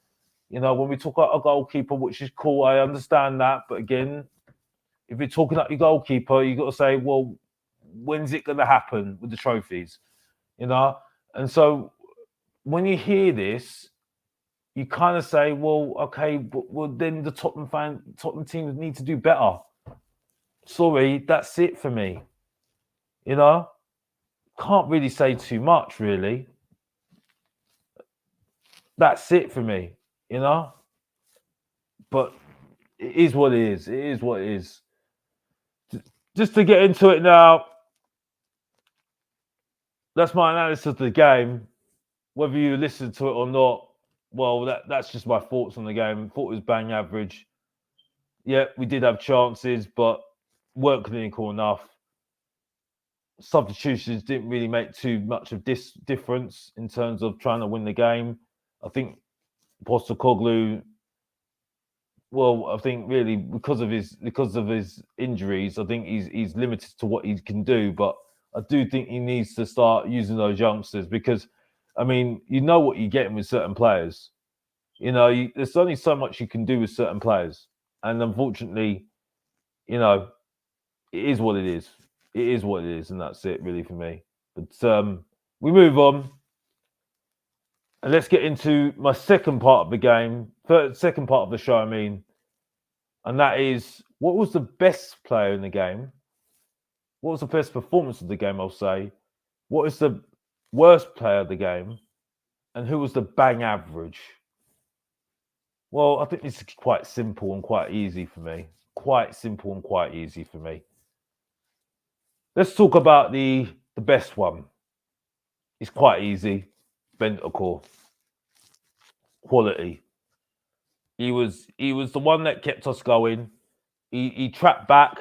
When we talk about a goalkeeper, which is cool, I understand that. But again, if you're talking about your goalkeeper, you got to say, well, when's it going to happen with the trophies? And so when you hear this, you kind of say, well, okay, but then the Tottenham teams need to do better. Sorry, that's it for me. Can't really say too much, really. That's it for me, But it is what it is. It is what it is. Just to get into it now. that's my analysis of the game. Whether you listen to it or not, well, that's just my thoughts on the game. Thought it was bang average. Yeah, we did have chances, but weren't clinical enough. Substitutions didn't really make too much of this difference in terms of trying to win the game. I think Postecoglou, well, I think really because of his injuries, I think he's limited to what he can do. But I do think he needs to start using those youngsters because, I mean, you know what you're getting with certain players. There's only so much you can do with certain players, and unfortunately, it is what it is. It is what it is, and that's it really for me. But we move on, and let's get into my second part of the game, second part of the show. I mean, and that is what was the best player in the game? What was the best performance of the game? I'll say. What is the worst player of the game? And who was the bang average? Well, I think this is quite simple and quite easy for me. Quite simple and quite easy for me. Let's talk about the best one. It's quite easy. Bentancur. Quality. He was the one that kept us going. He trapped back.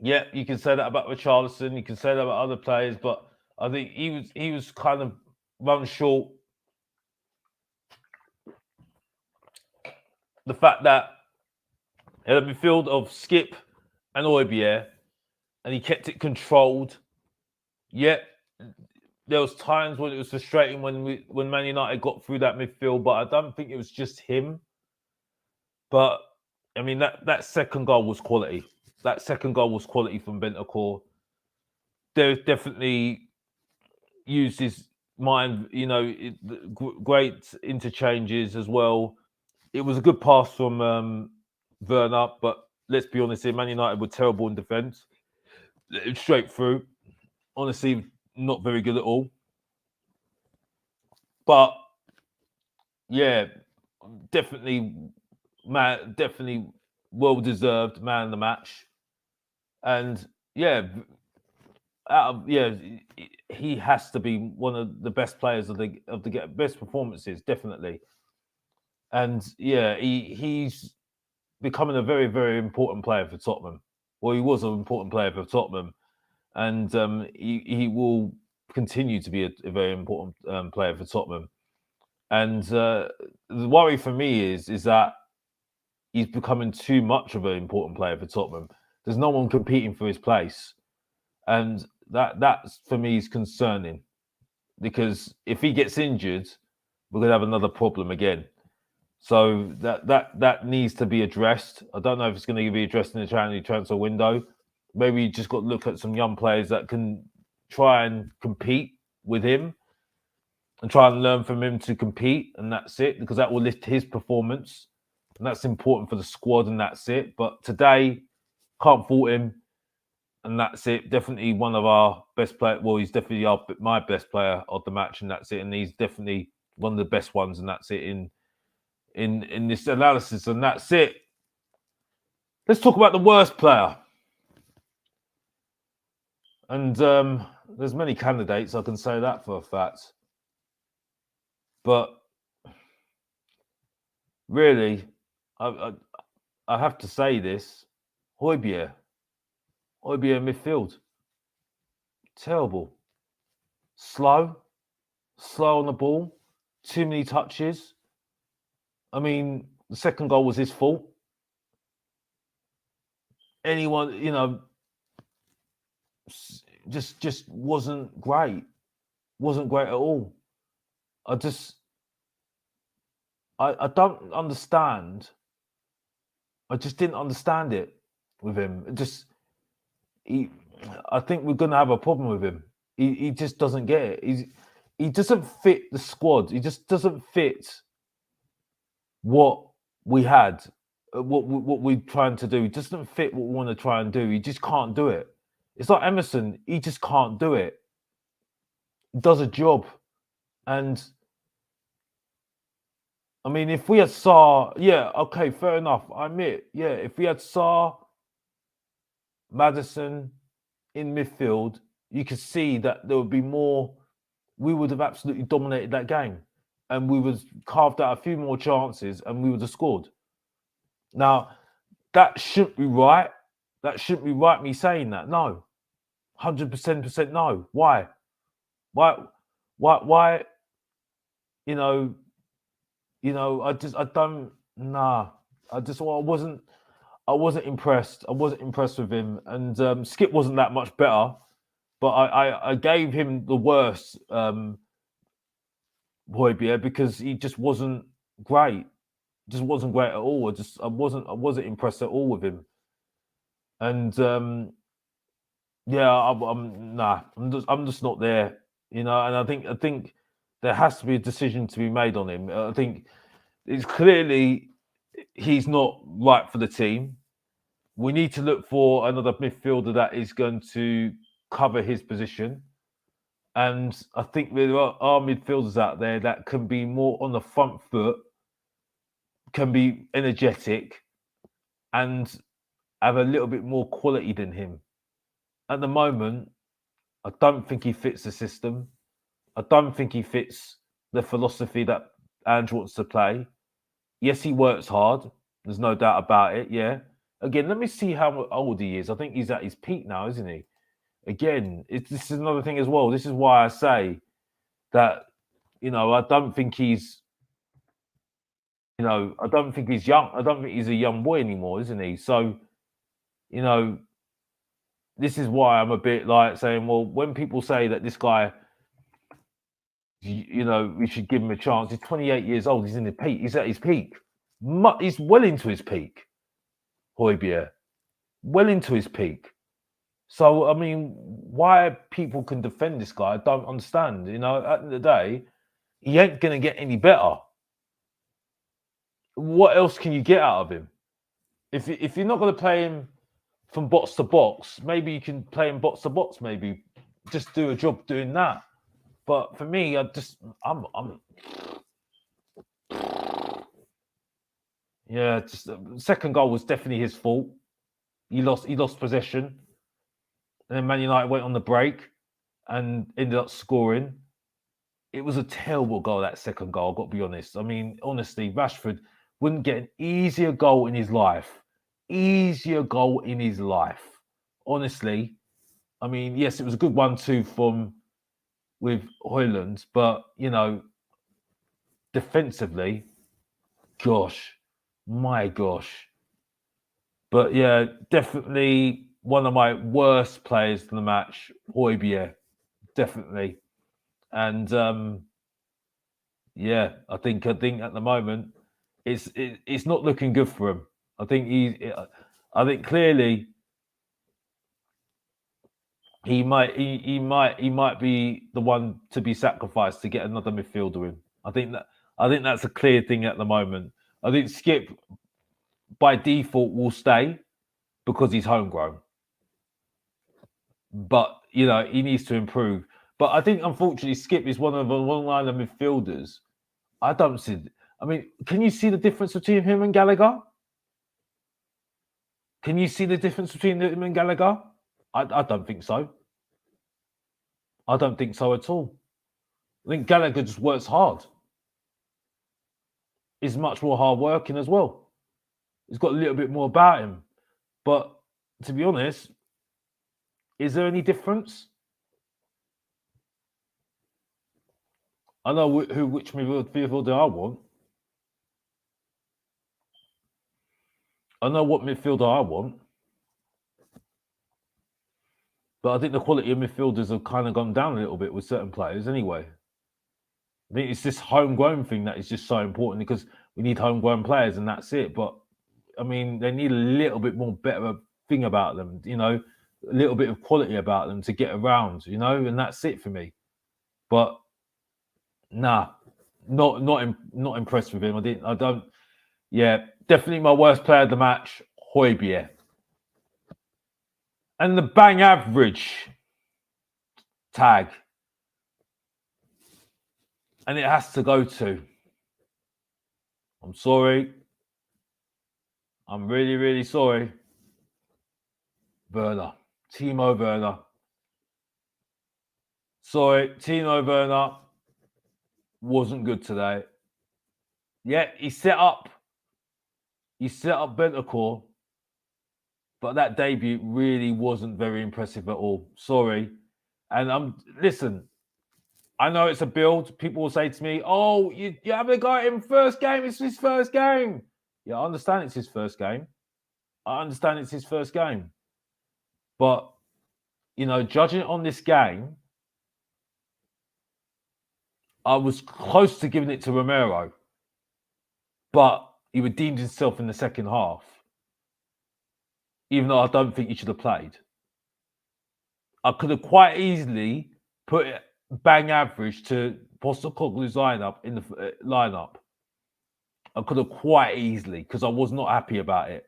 Yeah, you can say that about Richarlison. You can say that about other players, but I think he was kind of run short. The fact that he had a midfield of Skip and Højbjerg, and he kept it controlled. Yet there was times when it was frustrating when Man United got through that midfield, but I don't think it was just him. But I mean that second goal was quality. That second goal was quality from Bentancur. There's definitely used his mind, great interchanges as well. It was a good pass from Werner, but let's be honest here, Man United were terrible in defence. Straight through. Honestly, not very good at all. But yeah, definitely well-deserved man of the match. And yeah, he has to be one of the best players of the best performances, definitely. And yeah, he's becoming a very, very important player for Tottenham. Well, he was an important player for Tottenham, and he will continue to be a very important player for Tottenham. And the worry for me is that he's becoming too much of an important player for Tottenham. There's no one competing for his place, and that's for me is concerning because if he gets injured, we're gonna have another problem again. So that needs to be addressed. I don't know if it's going to be addressed in the January transfer window. Maybe you just got to look at some young players that can try and compete with him and try and learn from him to compete, and that's it, because that will lift his performance, and that's important for the squad, and that's it. But today, can't fault him, and that's it. Definitely one of our best players. Well, he's definitely my best player of the match, and that's it. And he's definitely one of the best ones, and that's it in this analysis, and that's it. Let's talk about the worst player. And there's many candidates, I can say that for a fact. But really, I have to say this. Højbjerg midfield. Terrible. Slow on the ball. Too many touches. I mean, the second goal was his fault. Anyone, just wasn't great. Wasn't great at all. I don't understand. I just didn't understand it with him. I think we're going to have a problem with him. He just doesn't get it. He doesn't fit the squad. He just doesn't fit what we had, what we're trying to do. He doesn't fit what we want to try and do. He just can't do it. It's like Emerson. He just can't do it. He does a job. And I mean, if we had Sarr, yeah, okay, fair enough. I admit, yeah, if we had Sarr, Maddison in midfield, you could see that there would be more. We would have absolutely dominated that game, and we would have carved out a few more chances, and we would have scored. Now, that shouldn't be right. That shouldn't be right. Me saying that, no, 100% no. Why? Why? Why? You know, I don't. Nah, I wasn't impressed. I wasn't impressed with him, and Skip wasn't that much better. But I gave him the worst Højbjerg because he just wasn't great. Just wasn't great at all. I wasn't impressed at all with him. And yeah, I'm just not there. And I think there has to be a decision to be made on him. I think it's clearly he's not right for the team. We need to look for another midfielder that is going to cover his position. And I think there are midfielders out there that can be more on the front foot, can be energetic, and have a little bit more quality than him. At the moment, I don't think he fits the system. I don't think he fits the philosophy that Andrew wants to play. Yes, he works hard. There's no doubt about it. Yeah. Again, let me see how old he is. I think he's at his peak now, isn't he? Again, this is another thing as well. This is why I say that, I don't think he's, I don't think he's young. I don't think he's a young boy anymore, isn't he? So, this is why I'm a bit like saying, well, when people say that this guy, we should give him a chance. He's 28 years old. He's in the peak. He's at his peak. He's well into his peak. Højbjerg, well into his peak. So, I mean, why people can defend this guy, I don't understand. At the end of the day, he ain't going to get any better. What else can you get out of him? If you're not going to play him from box to box, maybe you can play him box to box, maybe just do a job doing that. But for me, yeah, just the second goal was definitely his fault. He lost possession. And then Man United went on the break and ended up scoring. It was a terrible goal, that second goal, I've got to be honest. I mean, honestly, Rashford wouldn't get an easier goal in his life. Easier goal in his life. Honestly. I mean, yes, it was a good 1-2 with Højlund, but, defensively, gosh, my gosh. But yeah, definitely one of my worst players in the match, Højbjerg, definitely. And yeah, I think at the moment it's not looking good for him. I think clearly he might be the one to be sacrificed to get another midfielder in. I think that's a clear thing at the moment. I think Skip by default will stay because he's homegrown. But he needs to improve. But I think unfortunately Skip is one line of midfielders. I don't see. I mean, can you see the difference between him and Gallagher? Can you see the difference between him and Gallagher? I don't think so. I don't think so at all. I think Gallagher just works hard. He's much more hard-working as well. He's got a little bit more about him. But to be honest, is there any difference? I know which midfielder I want. I know what midfielder I want. But I think the quality of midfielders have kind of gone down a little bit with certain players anyway. I think it's this homegrown thing that is just so important because we need homegrown players and that's it. But, I mean, they need a little bit more better thing about them, a little bit of quality about them to get around, and that's it for me. But, nah, not impressed with him. Yeah, definitely my worst player of the match, Højbjerg. And the bang average tag. And it has to go to, I'm sorry. I'm really, really sorry. Werner. Timo Werner. Sorry, Timo Werner wasn't good today. Yeah, he set up Bentancur, but that debut really wasn't very impressive at all. Sorry. And listen, I know it's a build. People will say to me, "Oh, you haven't got him first game. It's his first game." Yeah, I understand it's his first game. But judging it on this game, I was close to giving it to Romero, but he redeemed himself in the second half. Even though I don't think he should have played, I could have quite easily put it bang average to Postecoglou's lineup in the lineup. I could have quite easily, because I was not happy about it.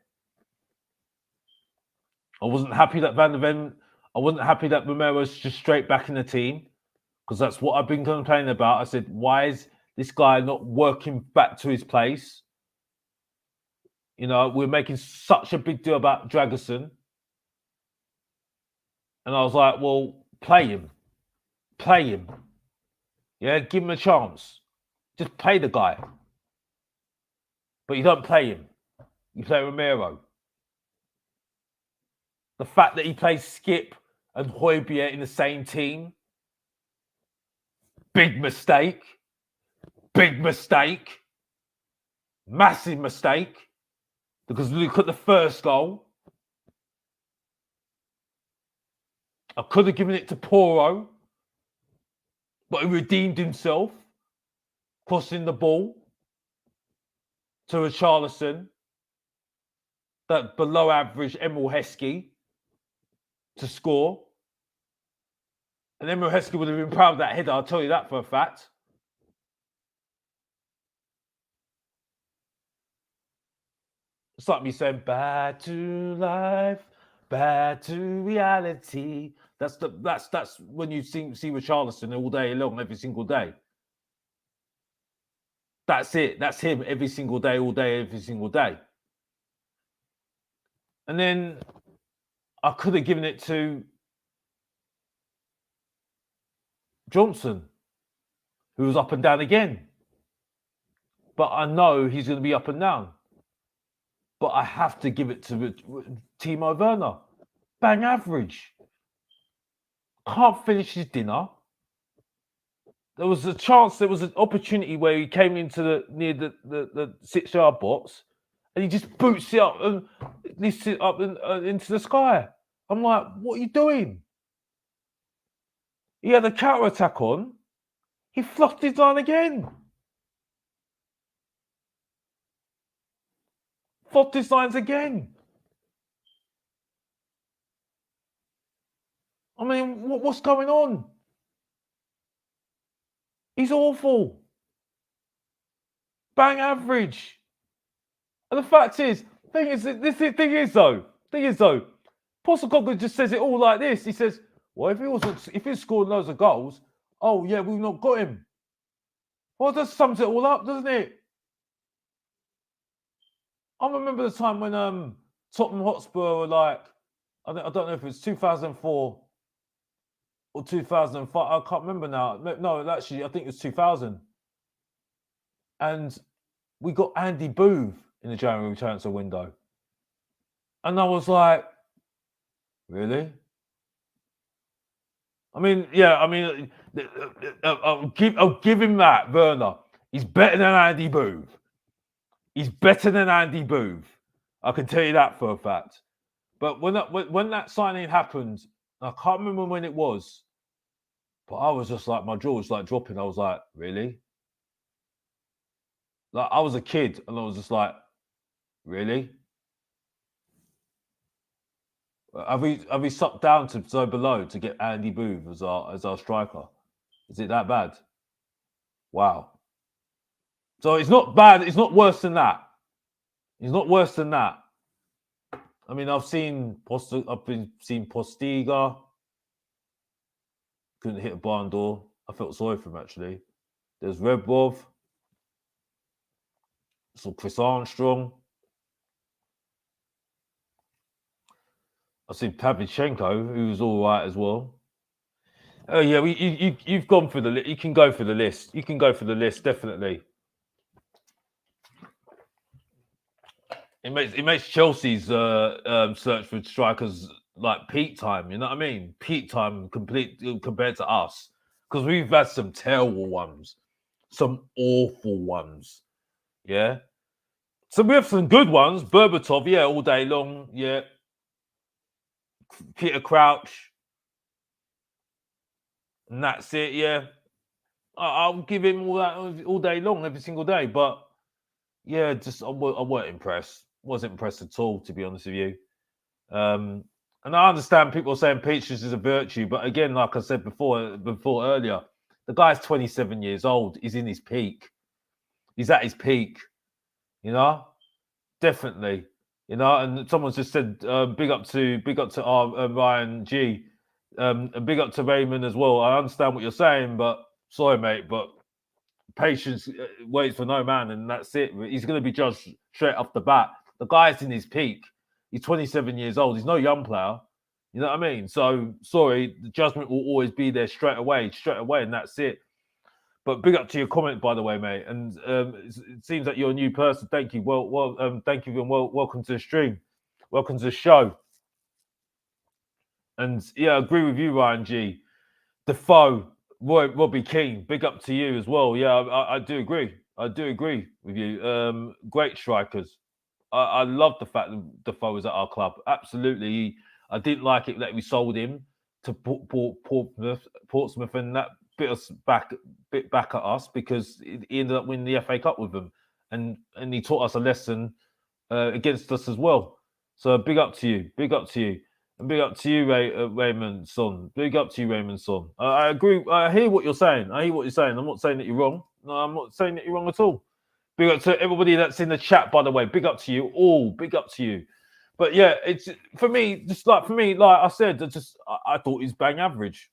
I wasn't happy that Van der Ven. I wasn't happy that Romero's just straight back in the team, because that's what I've been complaining about. I said, why is this guy not working back to his place? We're making such a big deal about Dragusin. And I was like, well, play him. Yeah, give him a chance. Just play the guy. But you don't play him. You play Romero. The fact that he plays Skip and Højbjerg in the same team, big mistake. Massive mistake. Because look at the first goal. I could have given it to Poro, but he redeemed himself, crossing the ball to Richarlison, that below average Emil Heskey, to score. And Emil Heskey would have been proud of that header, I'll tell you that for a fact. It's like me saying, bad to life, bad to reality. That's when you see Richarlison all day long, every single day. That's it. That's him every single day, all day, every single day. And then I could have given it to Johnson, who was up and down again. But I know he's going to be up and down. But I have to give it to Timo Werner. Bang average. Can't finish his dinner. There was a chance, there was an opportunity where he came into near the 6-yard box, and he just boots it up and lifts it up into the sky. I'm like, what are you doing? He had a counter attack on. He fluffed his line again. Fluffed his lines again. I mean, what's going on? He's awful. Bang average. And the fact is, thing is though, Postecoglou just says it all like this. He says, well, if he scored loads of goals, oh yeah, we've not got him. Well, that sums it all up, doesn't it? I remember the time when Tottenham Hotspur were like, I don't know if it was 2004 or 2005. I can't remember now. No, actually, I think it was 2000. And we got Andy Booth in the January transfer window. And I was like, really? I mean, yeah, I'll give him that, Werner. He's better than Andy Booth. I can tell you that for a fact. But when that signing happened, I can't remember when it was, but I was just like, my jaw was like dropping. I was like, really? Like, I was a kid, and I was just like, really? Have we sucked down to so below to get Andy Booth as our striker? Is it that bad? Wow. So it's not bad. It's not worse than that. I mean, I've seen Postiga. Couldn't hit a barn door. I felt sorry for him, actually. There's Rebrov. So Chris Armstrong. I see Pavlyuchenko, who's all right as well. Oh yeah, you've gone through the list. You can go through the list. You can go through the list definitely. It makes Chelsea's search for strikers like peak time. You know what I mean? Peak time complete compared to us, because we've had some terrible ones, some awful ones. Yeah. So we have some good ones. Berbatov, yeah, all day long. Yeah. Peter Crouch, and that's it. Yeah. I'll give him all that all day long, every single day. But yeah, just I weren't impressed. Wasn't impressed at all, to be honest with you. Um, and I understand people saying patience is a virtue, but again, like I said before earlier, the guy's 27 years old. He's in his peak. He's at his peak. You know, definitely. You know, and someone's just said big up to our Ryan G, and big up to Raymond as well. I understand what you're saying, but sorry, mate, but patience waits for no man, and that's it. He's going to be judged straight off the bat. The guy's in his peak. He's 27 years old. He's no young player. You know what I mean? So sorry, the judgment will always be there straight away, and that's it. But big up to your comment, by the way, mate. And it seems like you're a new person. Thank you. Thank you, and welcome to the stream. Welcome to the show. And yeah, I agree with you, Ryan G. Defoe, Robbie Keane, big up to you as well. Yeah, I do agree. I do agree with you. Great strikers. I love the fact that Defoe was at our club. Absolutely. I didn't like it that we sold him to Portsmouth, and that bit back at us because he ended up winning the FA Cup with them, and he taught us a lesson against us as well. So big up to you. Big up to you. And big up to you, Raymond Son. Big up to you, Raymond Son. I agree. I hear what you're saying. I'm not saying that you're wrong. No, I'm not saying that you're wrong at all. Big up to everybody that's in the chat, by the way. Big up to you all. Big up to you. But yeah, it's for me. Like I said, I thought he's bang average.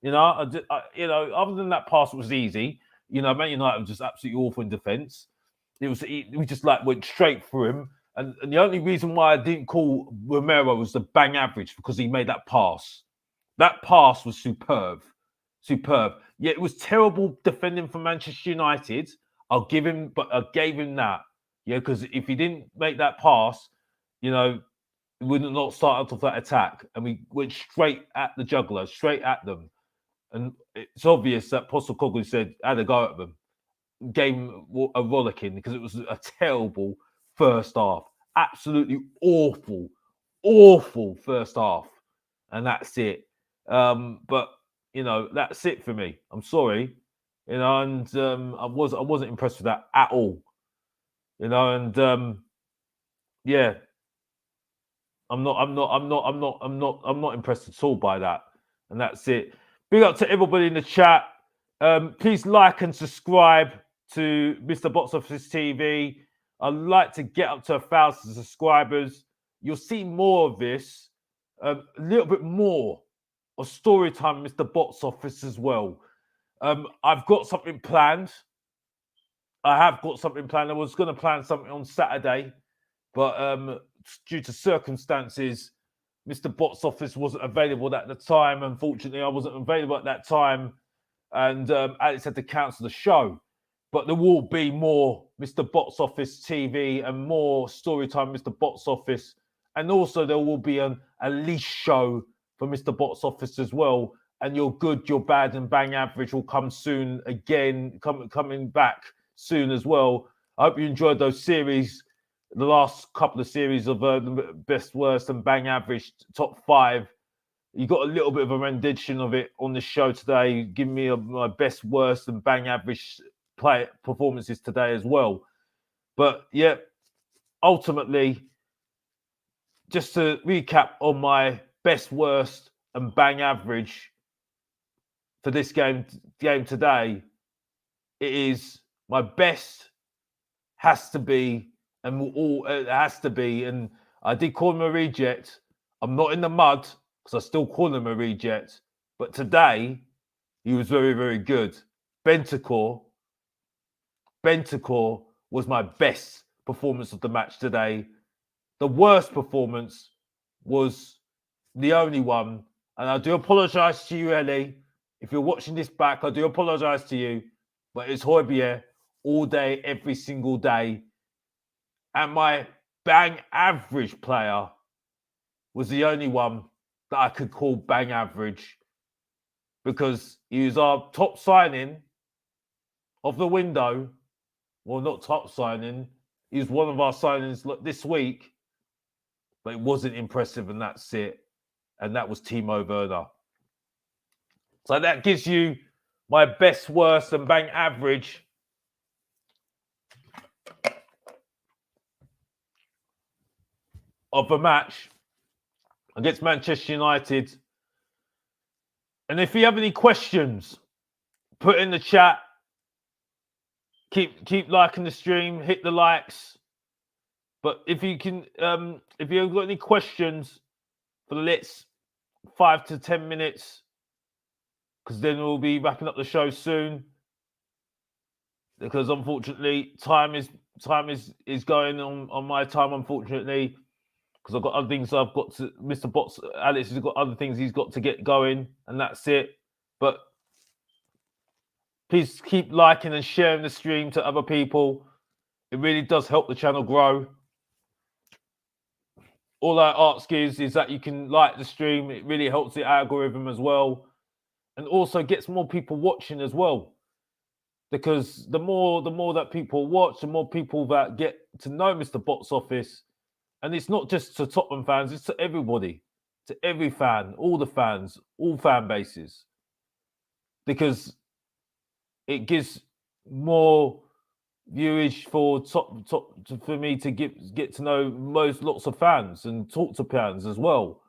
You know, other than that pass was easy. You know, Man United was just absolutely awful in defence. We just like went straight through him. And the only reason why I didn't call Romero was the bang average because he made that pass. That pass was superb. Superb. Yeah, it was terrible defending from Manchester United. I gave him that. Yeah, because if he didn't make that pass, you know, we would not started off that attack. And we went straight at the juggler, straight at them. And it's obvious that Postecoglou said, had a go at them. Gave him a rollicking because it was a terrible first half. Absolutely awful first half. And that's it. But that's it for me. I'm sorry. And I wasn't impressed with that at all. Yeah. I'm not impressed at all by that. And that's it. Big up to everybody in the chat. Please like and subscribe to Mr. Box Office TV. I'd like to get up to 1,000 subscribers. You'll see more of this, a little bit more of story time, Mr. Box Office as well. I've got something planned. I have got something planned. I was going to plan something on Saturday, but due to circumstances, Mr. Box Office wasn't available at the time. Unfortunately, I wasn't available at that time, and Alex had to cancel the show. But there will be more Mr. Box Office TV and more Storytime Mr. Box Office. And also there will be a leash show for Mr. Box Office as well. And Your Good, Your Bad and Bang Average will come soon again, coming back soon as well. I hope you enjoyed those series, the last couple of series of the Best, Worst and Bang Average top 5. You got a little bit of a rendition of it on the show today, giving me my best, worst, and bang average play performances today as well. But yeah, ultimately, just to recap on my best, worst, and bang average for this game today, it is my best has to be, and it has to be, and I did call him a reject. I'm not in the mud because I still call him a reject, but today he was very, very good. Bentancur was my best performance of the match today. The worst performance was the only one, and I do apologise to you, Ellie, If you're watching this back, I do apologise to you, but it's Højbjerg all day, every single day. And my bang average player was the only one that I could call bang average because he was our top signing of the window. Well, not top signing. He was one of our signings this week, but it wasn't impressive, and that's it. And that was Timo Werner. So that gives you my best, worst, and bang average of the match against Manchester United. And if you have any questions, put in the chat. Keep liking the stream, hit the likes. But if you can, if you've got any questions for the next 5 to 10 minutes, because then we'll be wrapping up the show soon. Because unfortunately, time is going on my time. Unfortunately, because I've got other things I've got to. Mr. Bots, Alex has got other things he's got to get going, and that's it. But please keep liking and sharing the stream to other people. It really does help the channel grow. All I ask is that you can like the stream. It really helps the algorithm as well, and also gets more people watching as well. Because the more that people watch, the more people that get to know Mr. Box Office, and it's not just to Tottenham fans; it's to everybody, to every fan, all the fans, all fan bases. Because it gives more viewage for for me to get to know lots of fans and talk to fans as well,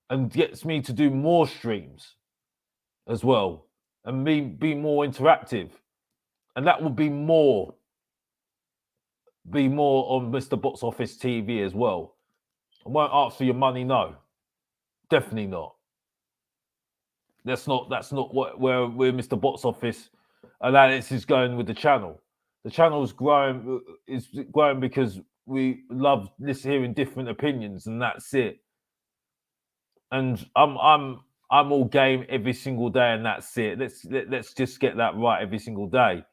and gets me to do more streams as well and be more interactive, and that will be more on Mr. Box Office TV as well. I won't ask for your money, no, definitely not. That's not where Mr. Box Office and Alex is going with the channel. The channel is growing because we love hearing different opinions, and that's it. And I'm all game every single day, and that's it. Let's just get that right every single day.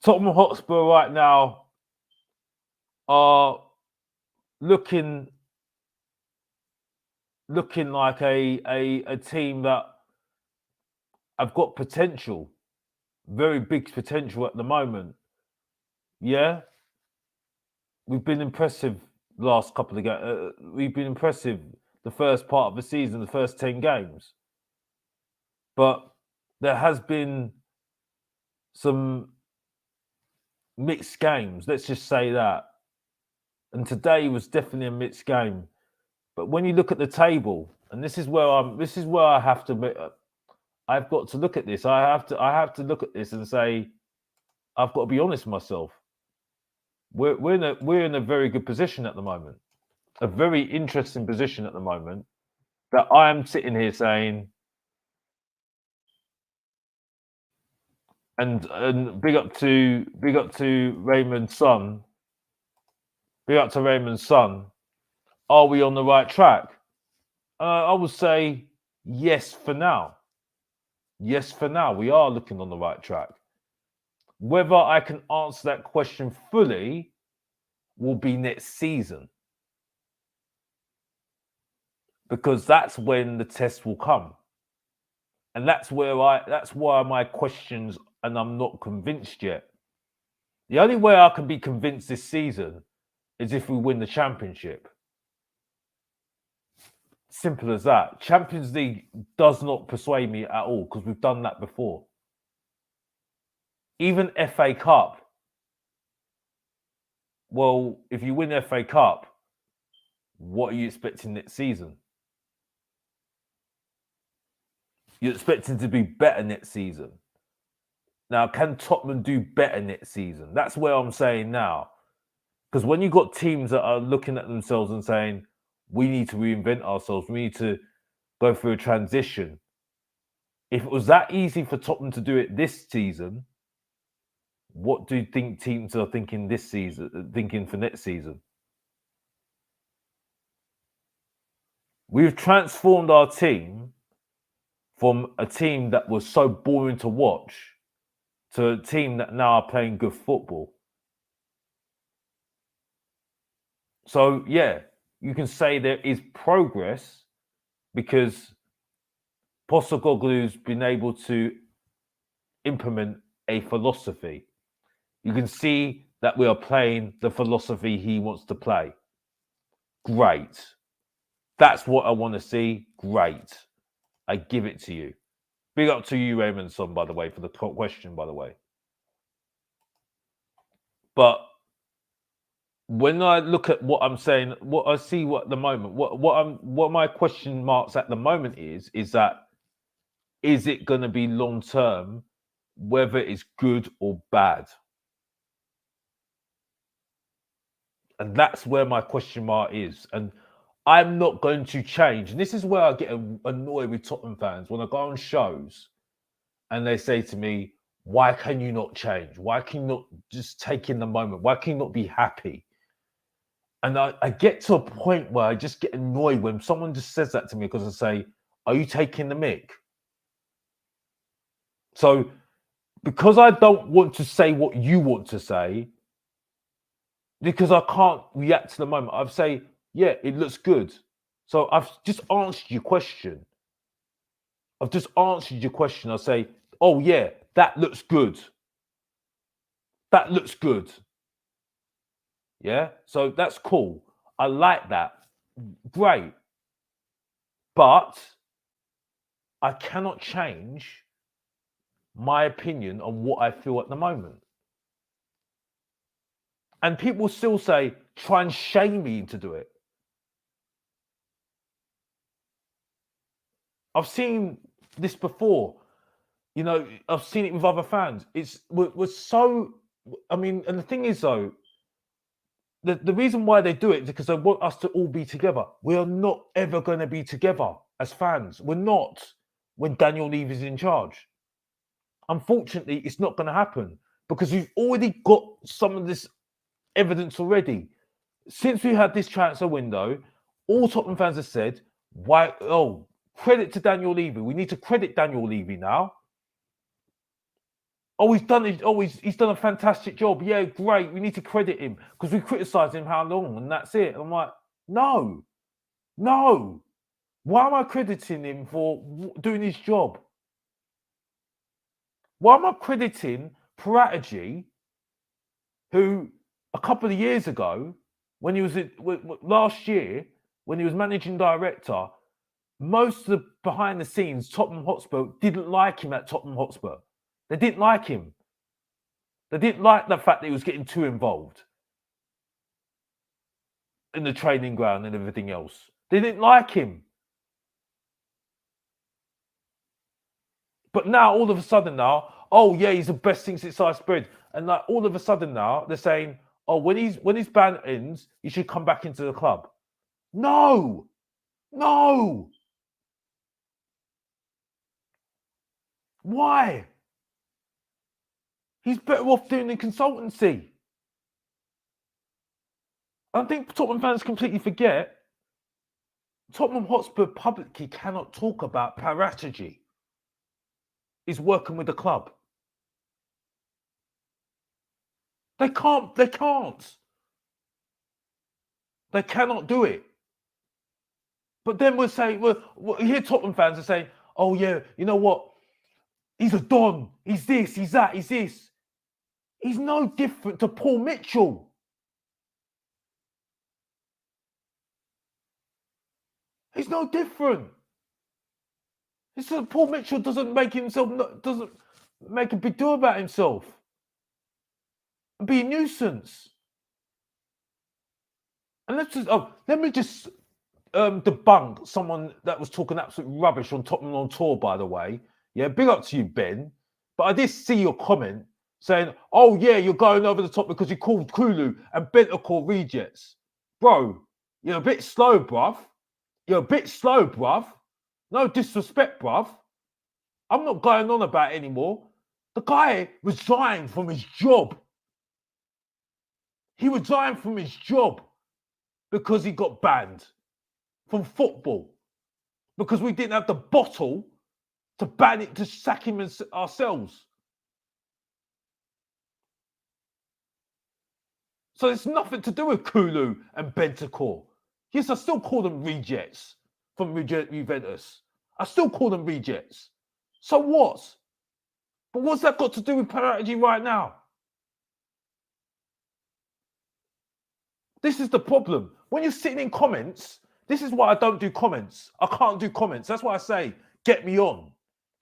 Tottenham Hotspur right now are looking like a team that have got potential, very big potential at the moment. Yeah, we've been impressive the last couple of games. We've been impressive the first part of the season, the first 10 games. But there has been some mixed games. Let's just say that. And today was definitely a mixed game. But when you look at the table, and this is where I have to. I've got to look at this. I have to look at this and say, I've got to be honest with myself. We're in a very good position at the moment, a very interesting position at the moment. That I am sitting here saying, and big up to Raymond's son. Big up to Raymond's son. Are we on the right track? I would say yes for now. Yes, for now, we are looking on the right track. Whether I can answer that question fully will be next season. Because that's when the test will come. And that's why my questions, and I'm not convinced yet. The only way I can be convinced this season is if we win the championship. Simple as that. Champions League does not persuade me at all because we've done that before. Even FA Cup. Well, if you win FA Cup, what are you expecting next season? You're expecting to be better next season. Now, can Tottenham do better next season? That's where I'm saying now. Because when you've got teams that are looking at themselves and saying, we need to reinvent ourselves, we need to go through a transition. If it was that easy for Tottenham to do it this season, what do you think teams are thinking this season, thinking for next season? We've transformed our team from a team that was so boring to watch to a team that now are playing good football. So, yeah, you can say there is progress because Postecoglou's been able to implement a philosophy. You can see that we are playing the philosophy he wants to play. Great. That's what I want to see. Great. I give it to you. Big up to you, Raymondson, by the way, for the question, by the way. But when I look at what I'm saying, what I see what at the moment, what my question marks at the moment is that is it going to be long term, whether it's good or bad? And that's where my question mark is. And I'm not going to change. And this is where I get annoyed with Tottenham fans when I go on shows and they say to me, why can you not change? Why can you not just take in the moment? Why can you not be happy? And I get to a point where I just get annoyed when someone just says that to me because I say, are you taking the mick? So because I don't want to say what you want to say, because I can't react to the moment, I'd say, yeah, it looks good. So I've just answered your question. I've just answered your question. I'll say, oh, yeah, that looks good. That looks good. Yeah, so that's cool. I like that. Great. But I cannot change my opinion on what I feel at the moment. And people still say, try and shame me into do it. I've seen this before. You know, I've seen it with other fans. We're so, I mean, and the thing is though, the reason why they do it is because they want us to all be together. We are not ever going to be together as fans. We're not when Daniel Levy is in charge. Unfortunately, it's not going to happen because we've already got some of this evidence already. Since we had this transfer window, all Tottenham fans have said, why, oh, credit to Daniel Levy. We need to credit Daniel Levy now. Oh, he's done it. Oh, he's done a fantastic job. Yeah, great. We need to credit him because we criticised him how long, and that's it. And I'm like, no. Why am I crediting him for doing his job? Why am I crediting Paratici, who a couple of years ago, when he was last year, when he was managing director, most of the behind the scenes, Tottenham Hotspur didn't like him at Tottenham Hotspur. They didn't like him. They didn't like the fact that he was getting too involved in the training ground and everything else. They didn't like him. But now, all of a sudden now, oh yeah, he's the best thing since sliced bread. And like all of a sudden now, they're saying, oh, when his ban ends, he should come back into the club. No. Why? He's better off doing the consultancy. I think Tottenham fans completely forget Tottenham Hotspur publicly cannot talk about Paratici. He's working with the club. They can't. They cannot do it. But then we're saying, well, here Tottenham fans are saying, oh yeah, you know what? He's a Don. He's this, he's that, he's this. He's no different to Paul Mitchell. He's no different. It's like Paul Mitchell doesn't make a big deal about himself and be a nuisance. And let me just debunk someone that was talking absolute rubbish on Tottenham on tour, by the way. Yeah, big up to you, Ben. But I did see your comment saying, oh yeah, you're going over the top because you called Kulu and Bentancur rejects. Bro, you're a bit slow, bruv. No disrespect, bruv. I'm not going on about it anymore. The guy resigned from his job. He resigned from his job because he got banned from football. Because we didn't have the bottle to ban it, to sack him ourselves. So it's nothing to do with Kulu and Bentancur. Yes, I still call them rejects from Juventus. I still call them rejects. So what? But what's that got to do with Paratici right now? This is the problem. When you're sitting in comments, this is why I don't do comments. I can't do comments. That's why I say, get me on.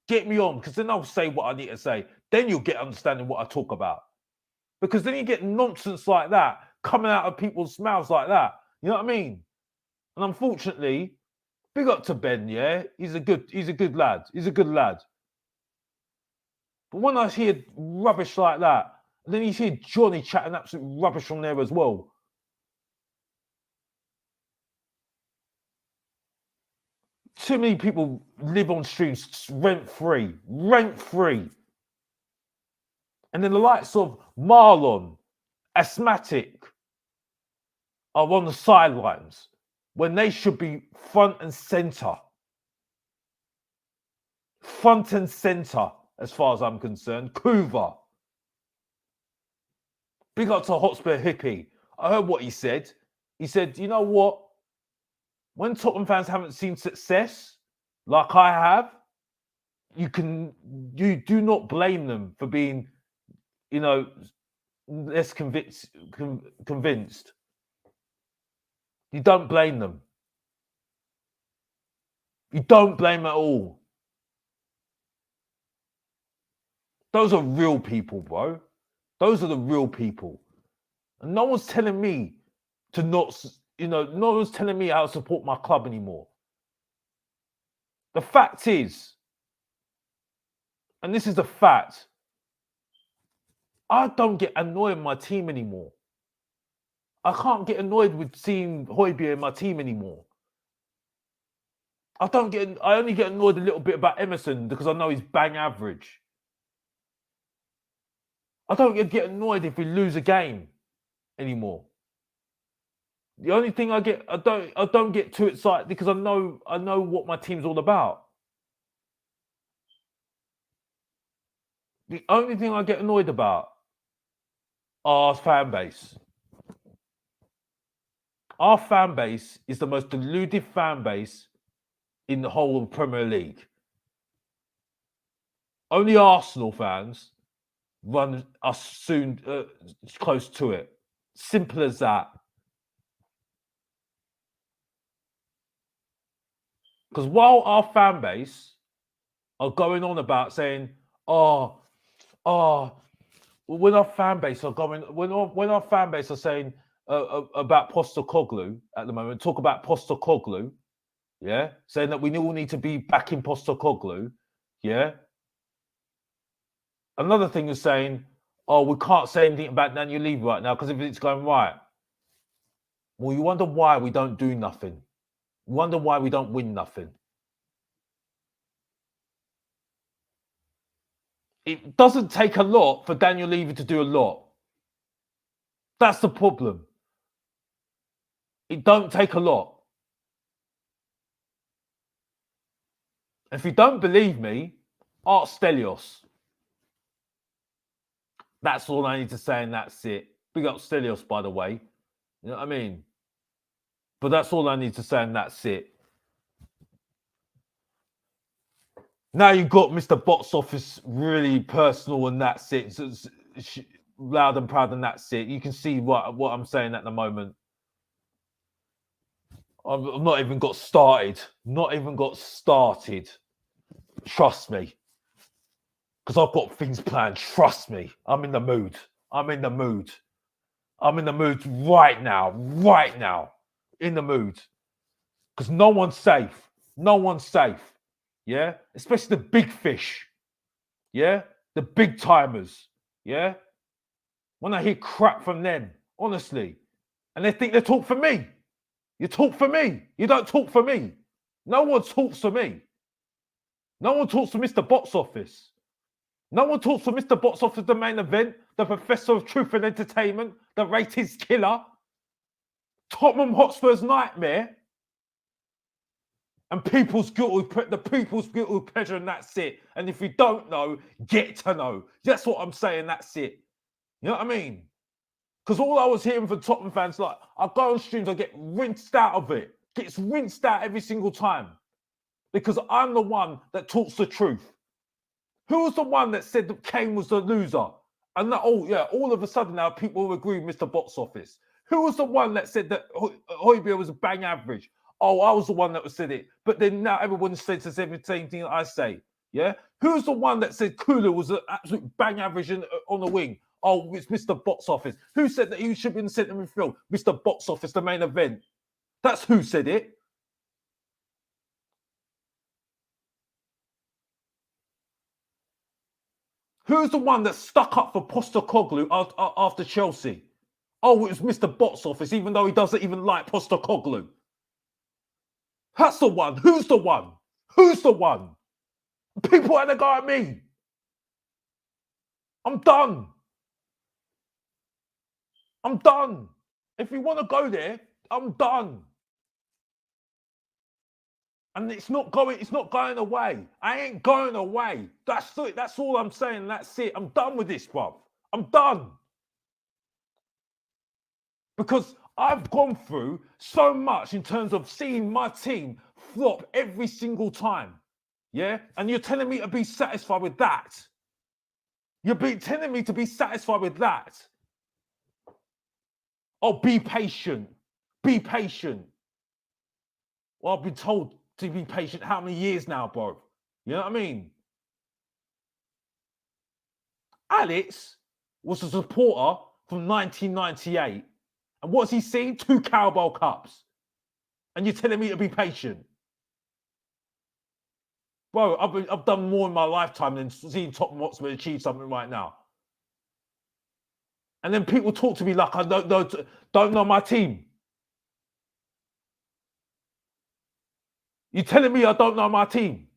Get me on, because then I'll say what I need to say. Then you'll get understanding what I talk about. Because then you get nonsense like that coming out of people's mouths like that. You know what I mean? And unfortunately, big up to Ben, yeah? He's a good lad. He's a good lad. But when I hear rubbish like that, and then you hear Johnny chatting absolute rubbish on there as well. Too many people live on streams rent-free. And then the likes of Marlon, Asthmatic, are on the sidelines when they should be front and centre. Front and centre, as far as I'm concerned. Kuva. Big up to Hotspur Hippie. I heard what he said. He said, you know what? When Tottenham fans haven't seen success, like I have, you do not blame them for being, less convinced. You don't blame them. You don't blame them at all. Those are real people, bro. Those are the real people. And no one's telling me to not, no one's telling me how to support my club anymore. The fact is, and this is the fact, I don't get annoyed with my team anymore. I can't get annoyed with seeing Højbjerg in my team anymore. I only get annoyed a little bit about Emerson because I know he's bang average. I don't get annoyed if we lose a game anymore. The only thing I don't get too excited because I know what my team's all about. The only thing I get annoyed about our fan base. Our fan base is the most deluded fan base in the whole of the Premier League. Only Arsenal fans run us soon close to it. Simple as that. Because while our fan base are going on about saying, when our fan base are saying about Postecoglou at the moment, talk about Postecoglou, yeah, saying that we all need to be back in Postecoglou, yeah. Another thing is saying, we can't say anything about Daniel Levy right now because if it's going right. Well, you wonder why we don't do nothing. You wonder why we don't win nothing. It doesn't take a lot for Daniel Levy to do a lot. That's the problem. It don't take a lot. If you don't believe me, ask Stelios. That's all I need to say, and that's it. Big up Stelios, by the way. You know what I mean? But that's all I need to say, and that's it. Now you've got Mr. Box Office really personal, and that's it. It's loud and proud, and that's it. You can see what I'm saying at the moment. I've not even got started. Not even got started. Trust me. Because I've got things planned. Trust me. I'm in the mood. I'm in the mood. I'm in the mood right now. Right now. In the mood. Because no one's safe. No one's safe. Yeah? Especially the big fish. Yeah? The big timers. Yeah? When I hear crap from them, honestly. And they think they talk for me. You talk for me. You don't talk for me. No one talks for me. No one talks for Mr. Box Office. No one talks for Mr. Box Office, the main event, the Professor of Truth and Entertainment, the ratings killer, Tottenham Hotspur's nightmare. And the people's guilty pleasure, and that's it. And if you don't know, get to know. That's what I'm saying. That's it. You know what I mean? Because all I was hearing from Tottenham fans, like, I go on streams, I get rinsed out of it. Gets rinsed out every single time. Because I'm the one that talks the truth. Who was the one that said that Kane was the loser? And that, all of a sudden now people agree with Mr. Box Office. Who was the one that said that Højbjerg was a bang average? Oh, I was the one that said it. But then now everyone says the same thing I say. Yeah? Who's the one that said Kula was an absolute bang average on the wing? Oh, it's Mr. Box Office. Who said that he should have been centre midfield? Mr. Box Office, the main event. That's who said it. Who's the one that stuck up for Postecoglou after Chelsea? Oh, it was Mr. Box Office, even though he doesn't even like Postecoglou. That's the one. Who's the one? Who's the one? People had a go at me. I'm done. I'm done. If you want to go there, I'm done. And it's not going away. I ain't going away. That's it. That's all I'm saying. That's it. I'm done with this, bruv. I'm done. Because I've gone through so much in terms of seeing my team flop every single time. Yeah? And you're telling me to be satisfied with that. You're telling me to be satisfied with that. Oh, be patient. Be patient. Well, I've been told to be patient how many years now, bro? You know what I mean? Alex was a supporter from 1998. And what's he seen? 2 Carabao Cups. And you're telling me to be patient? Bro, I've done more in my lifetime than seeing Tottenham Hotspur achieve something right now. And then people talk to me like I don't know my team. You're telling me I don't know my team?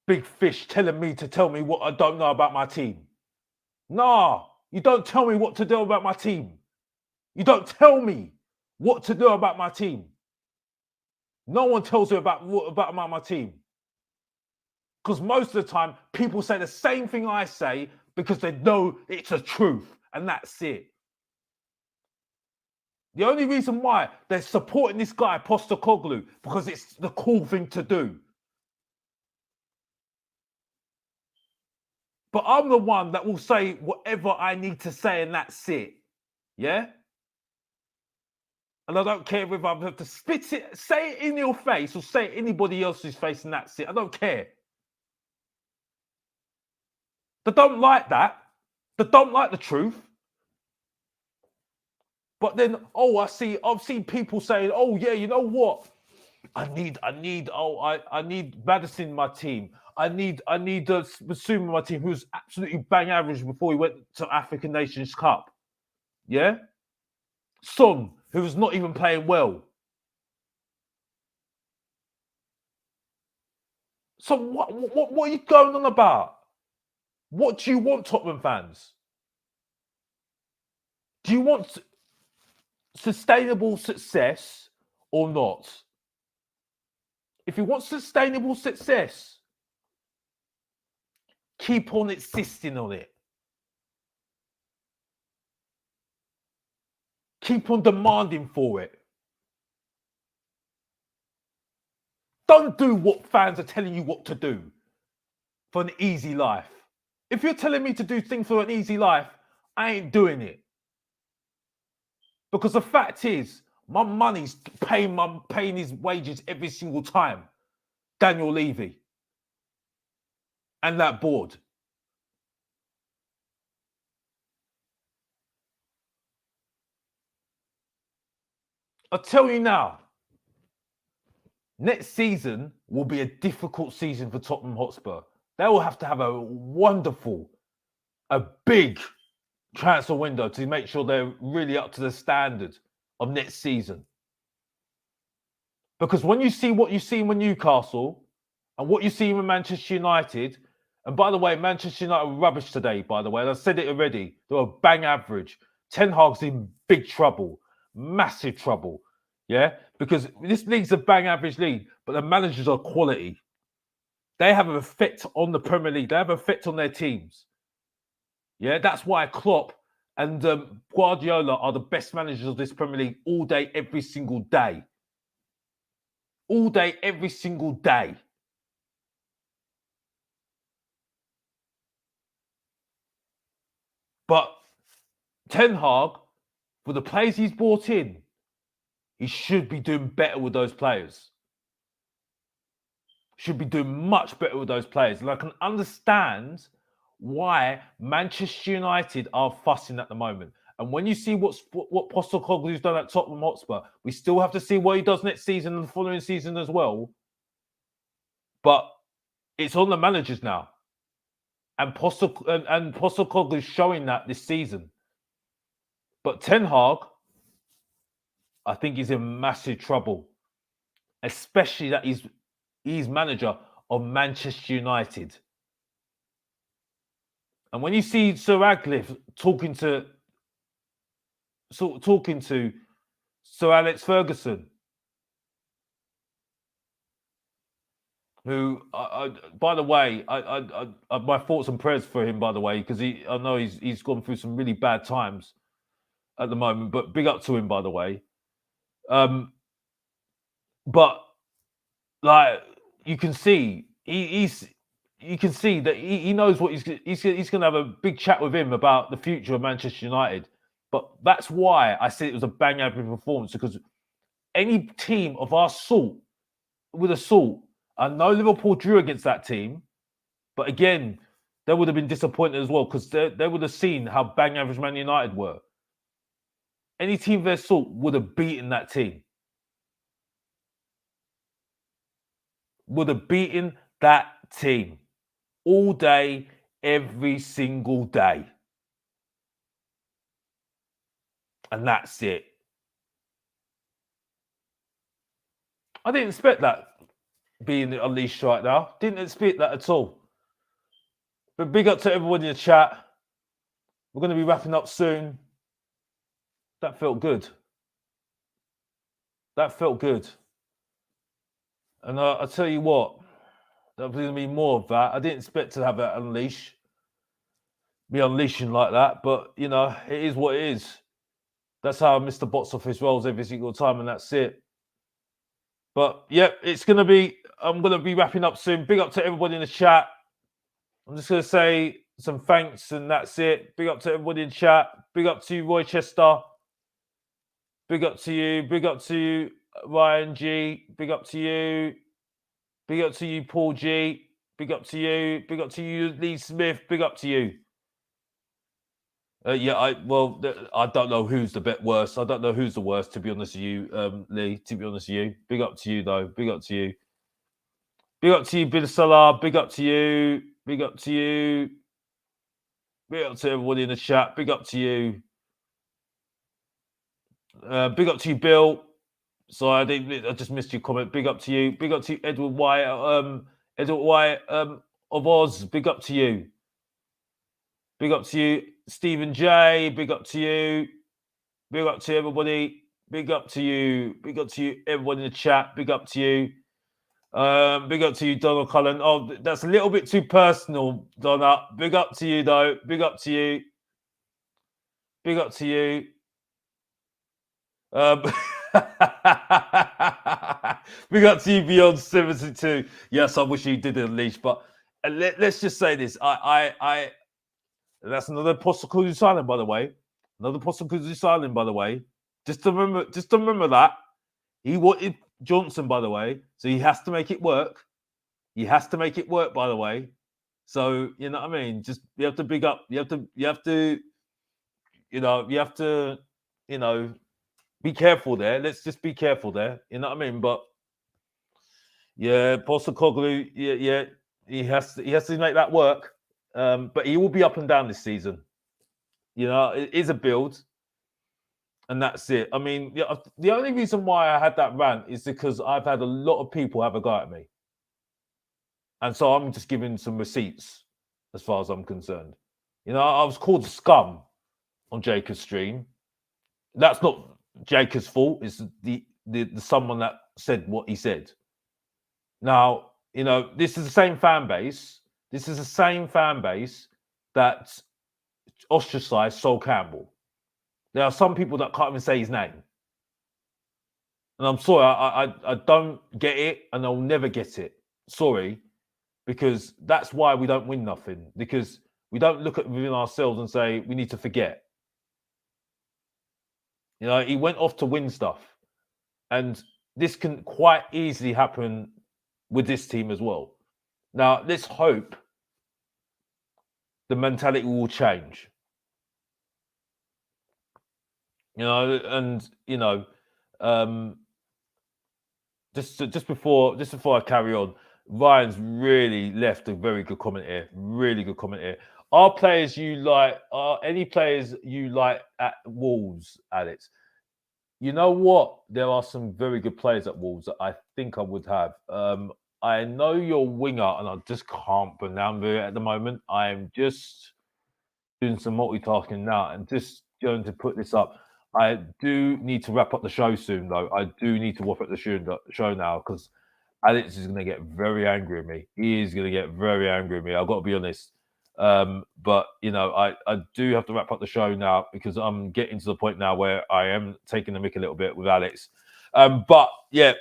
Big fish telling me to tell me what I don't know about my team. Nah, you don't tell me what to do about my team. You don't tell me what to do about my team. No one tells you about my team. Because most of the time, people say the same thing I say because they know it's the truth. And that's it. The only reason why they're supporting this guy, Postecoglou, because it's the cool thing to do. But I'm the one that will say whatever I need to say, and that's it. Yeah? And I don't care whether I have to spit it, say it in your face, or say it anybody else's face, and that's it. I don't care. They don't like that. They don't like the truth. But then, I've seen people saying, oh yeah, you know what? I need Madison in my team. I need Basuma in my team, who's absolutely bang average before he went to African Nations Cup. Yeah? Son, who's not even playing well. So what are you going on about? What do you want, Tottenham fans? Do you want sustainable success or not? If you want sustainable success, keep on insisting on it. Keep on demanding for it. Don't do what fans are telling you what to do for an easy life. If you're telling me to do things for an easy life, I ain't doing it. Because the fact is, my money's paying his wages every single time. Daniel Levy. And that board. I'll tell you now, next season will be a difficult season for Tottenham Hotspur. They will have to have a big transfer window to make sure they're really up to the standard of next season. Because when you see what you see with Newcastle and what you see with Manchester United And by the way, Manchester United were rubbish today, by the way. And I said it already. They were bang average. Ten Hag's in big trouble, massive trouble. Yeah, because this league's a bang average league, but the managers are quality. They have an effect on the Premier League. They have an effect on their teams. Yeah, that's why Klopp and Guardiola are the best managers of this Premier League all day, every single day. All day, every single day. But Ten Hag, for the players he's brought in, he should be doing better with those players. Should be doing much better with those players. And I can understand why Manchester United are fussing at the moment. And when you see what Postecoglou's done at Tottenham Hotspur, we still have to see what he does next season and the following season as well. But it's on the managers now. And Postecoglou's showing that this season. But Ten Hag, I think he's in massive trouble. Especially that he's manager of Manchester United. And when you see Sir Radcliffe talking to Sir Alex Ferguson, who, by the way, I my thoughts and prayers for him, by the way, because I know he's gone through some really bad times at the moment. But big up to him, by the way. But like you can see, you can see that he knows what he's going to have a big chat with him about the future of Manchester United. But that's why I said it was a bang average performance, because any team of our sort, with a salt, I know Liverpool drew against that team, but again, they would have been disappointed as well, because they would have seen how bang average Man United were. Any team of their sort would have beaten that team. Would have beaten that team all day, every single day. And that's it. I didn't expect that being unleashed right now. Didn't expect that at all. But big up to everyone in the chat. We're going to be wrapping up soon. That felt good. That felt good. And I'll tell you what, there's going to be more of that. I didn't expect to have that be unleashing like that. But, you know, it is what it is. That's how Mr. Box Office rolls every single time, and that's it. But, yeah, I'm going to be wrapping up soon. Big up to everybody in the chat. I'm just going to say some thanks, and that's it. Big up to everybody in chat. Big up to you, Roy Chester. Big up to you. Big up to you, Ryan G. Big up to you. Big up to you, Paul G. Big up to you. Big up to you, Lee Smith. Big up to you. I don't know who's the bit worse. I don't know who's the worst, to be honest with you, Lee. To be honest with you, big up to you though. Big up to you. Big up to you, Bin Salah. Big up to you. Big up to you. Big up to everybody in the chat. Big up to you. Big up to you, Bill. Sorry, I just missed your comment. Big up to you. Big up to you, Edward White. Edward White of Oz. Big up to you. Big up to you, Stephen J. Big up to you. Big up to everybody. Big up to you. Big up to you, everyone in the chat. Big up to you. Big up to you, Donald Cullen. Oh, that's a little bit too personal, Donna. Big up to you, though. Big up to you. Big up to you. Big up to you, Beyond 72. Yes, I wish you did unleash, but let's just say this. That's another Postecoglou silent, by the way. Another Postecoglou silent, by the way. Just to remember that. He wanted Johnson, by the way, so he has to make it work. He has to make it work, by the way. So, you know what I mean? Just you have to big up. You have to be careful there. Let's just be careful there. You know what I mean? But yeah, Postecoglou, yeah, he has to make that work. But he will be up and down this season. You know, it is a build, and that's it. I mean, the only reason why I had that rant is because I've had a lot of people have a go at me, and so I'm just giving some receipts. as far as I'm concerned. I was called scum on Jacob's stream. That's not Jacob's fault. It's the someone that said what he said. Now, this is the same fan base. This is the same fan base that ostracized Sol Campbell. There are some people that can't even say his name. And I'm sorry, I don't get it, and I'll never get it. Sorry, because that's why we don't win nothing. Because we don't look at within ourselves and say we need to forget. He went off to win stuff, and this can quite easily happen with this team as well. Now, let's hope the mentality will change. Just before I carry on, Ryan's really left a very good comment here. Really good comment here. Are any players you like at Wolves, Alex? You know what? There are some very good players at Wolves that I think I would have. I know your winger, and I just can't pronounce it at the moment. I'm just doing some multitasking now and just going to put this up. I do need to wrap up the show soon, though. I do need to wrap up the show now because Alex is going to get very angry at me. He is going to get very angry at me. I've got to be honest. But I do have to wrap up the show now because I'm getting to the point now where I am taking the mick a little bit with Alex. But yeah,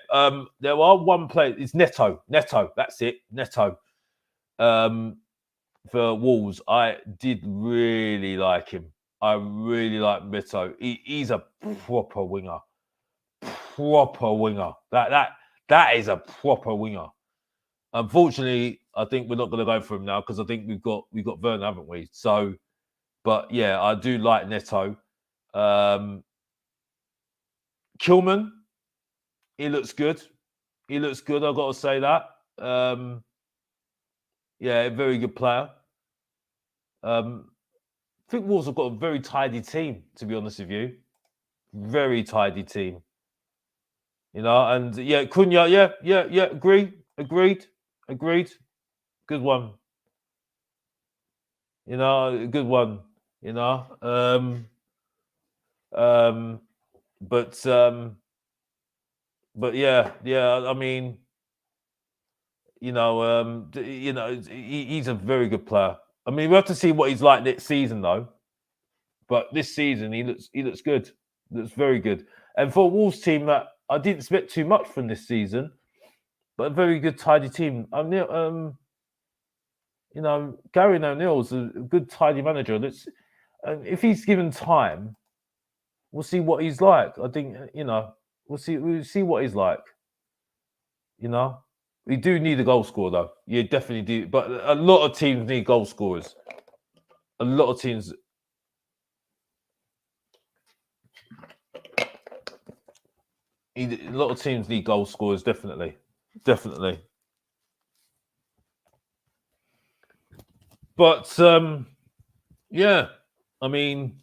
there are one player. It's Neto. That's it. Neto. For Wolves, I did really like him. I really like Neto. He's a proper winger. That is a proper winger. Unfortunately, I think we're not going to go for him now because I think we've got Werner, haven't we? So, but yeah, I do like Neto. Kilman, he looks good. I've got to say that. Yeah, very good player. I think Wolves have got a very tidy team, to be honest with you. Very tidy team. And yeah, Cunha, yeah, agreed. Good one. Good one. But yeah. I mean, he's a very good player. I mean, we have to see what he's like next season, though. But this season, he looks good. Looks very good. And for a Wolves team that I didn't expect too much from this season, but a very good, tidy team. Gary O'Neill's a good, tidy manager. If he's given time, we'll see what he's like. I think we'll see what he's like. We do need a goal scorer, though. You definitely do. But a lot of teams need goal scorers. A lot of teams. A lot of teams need goal scorers, definitely. But yeah, I mean,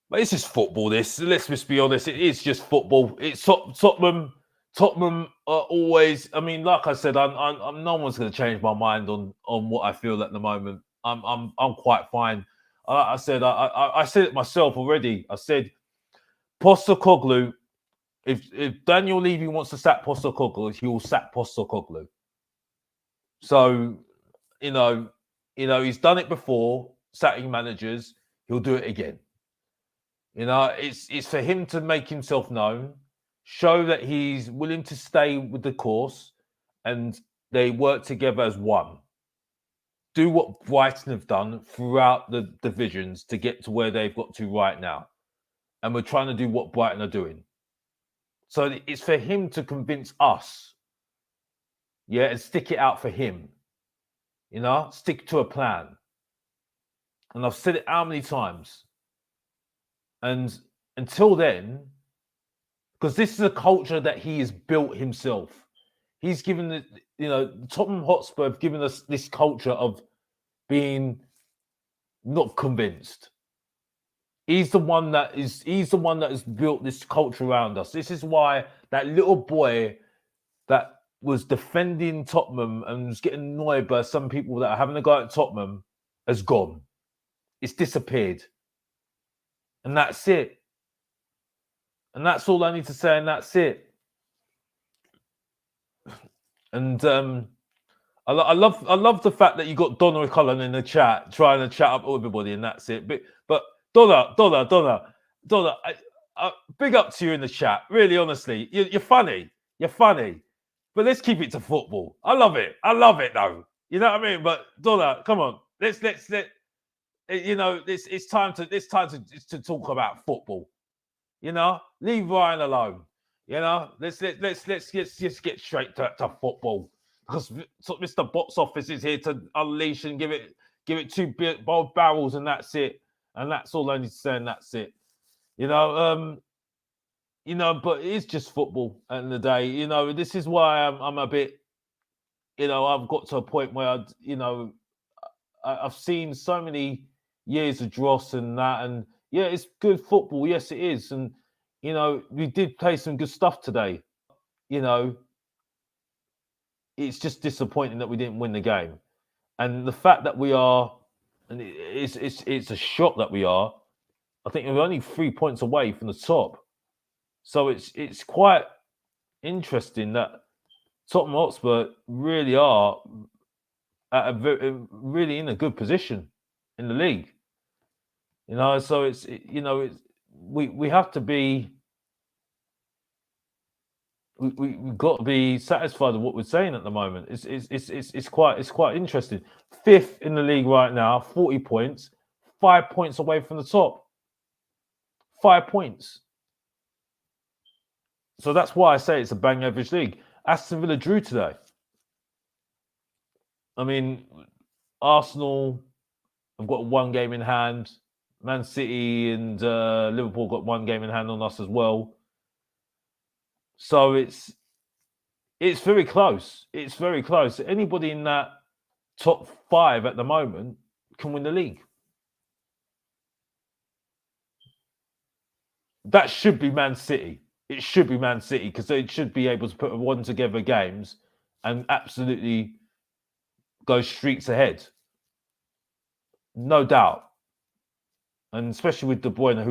but it's just football. Let's just be honest. It is just football. It's Tottenham. Tottenham are always. I mean, like I said, I'm no one's going to change my mind on what I feel at the moment. I'm quite fine. I said it myself already. I said Postecoglou. If Daniel Levy wants to sack Postecoglou, he will sack Postecoglou. So, he's done it before, sacking managers. He'll do it again. It's for him to make himself known, show that he's willing to stay with the course, and they work together as one. Do what Brighton have done throughout the divisions to get to where they've got to right now. And we're trying to do what Brighton are doing. So it's for him to convince us, and stick it out for him. Stick to a plan. And I've said it how many times. And until then, because this is a culture that he has built himself. He's given Tottenham Hotspur have given us this culture of being not convinced. He's the one that has built this culture around us. This is why that little boy that was defending Tottenham and was getting annoyed by some people that are having a go at Tottenham has gone. It's disappeared. And that's it. And that's all I need to say, and that's it. And I love the fact that you got Donna Cullen in the chat trying to chat up everybody, and that's it. But Donna, big up to you in the chat. Really, honestly, you're funny. You're funny. But let's keep it to football. I love it though. You know what I mean? But Donna, come on, let's you know, it's time to talk about football. You know, leave Ryan alone. You know, let's just get straight to football, because Mr. Box Office is here to unleash and give it two both barrels, and that's it. And that's all I need to say, and that's it. You know, but it's just football at the end of the day. You know, this is why I'm a bit, you know, I've got to a point where I've seen so many years of dross and that, and yeah, it's good football. Yes, it is. And, you know, we did play some good stuff today. You know, it's just disappointing that we didn't win the game. And the fact that we are, and it's a shock that we are, I think we're only 3 points away from the top. So it's quite interesting that Tottenham Hotspur really are really in a good position in the league. You know, so we have to be, we've got to be satisfied with what we're saying at the moment. It's quite interesting. 5th in the league right now, 40 points, 5 points away from the top. 5 points. So that's why I say it's a bang average league. Aston Villa drew today. I mean, Arsenal have got 1 game in hand. Man City and Liverpool got 1 game in hand on us as well. So it's very close. It's very close. Anybody in that top 5 at the moment can win the league. That should be Man City. It should be Man City, because they should be able to put 1 together games and absolutely go streets ahead. No doubt. And especially with De Bruyne, he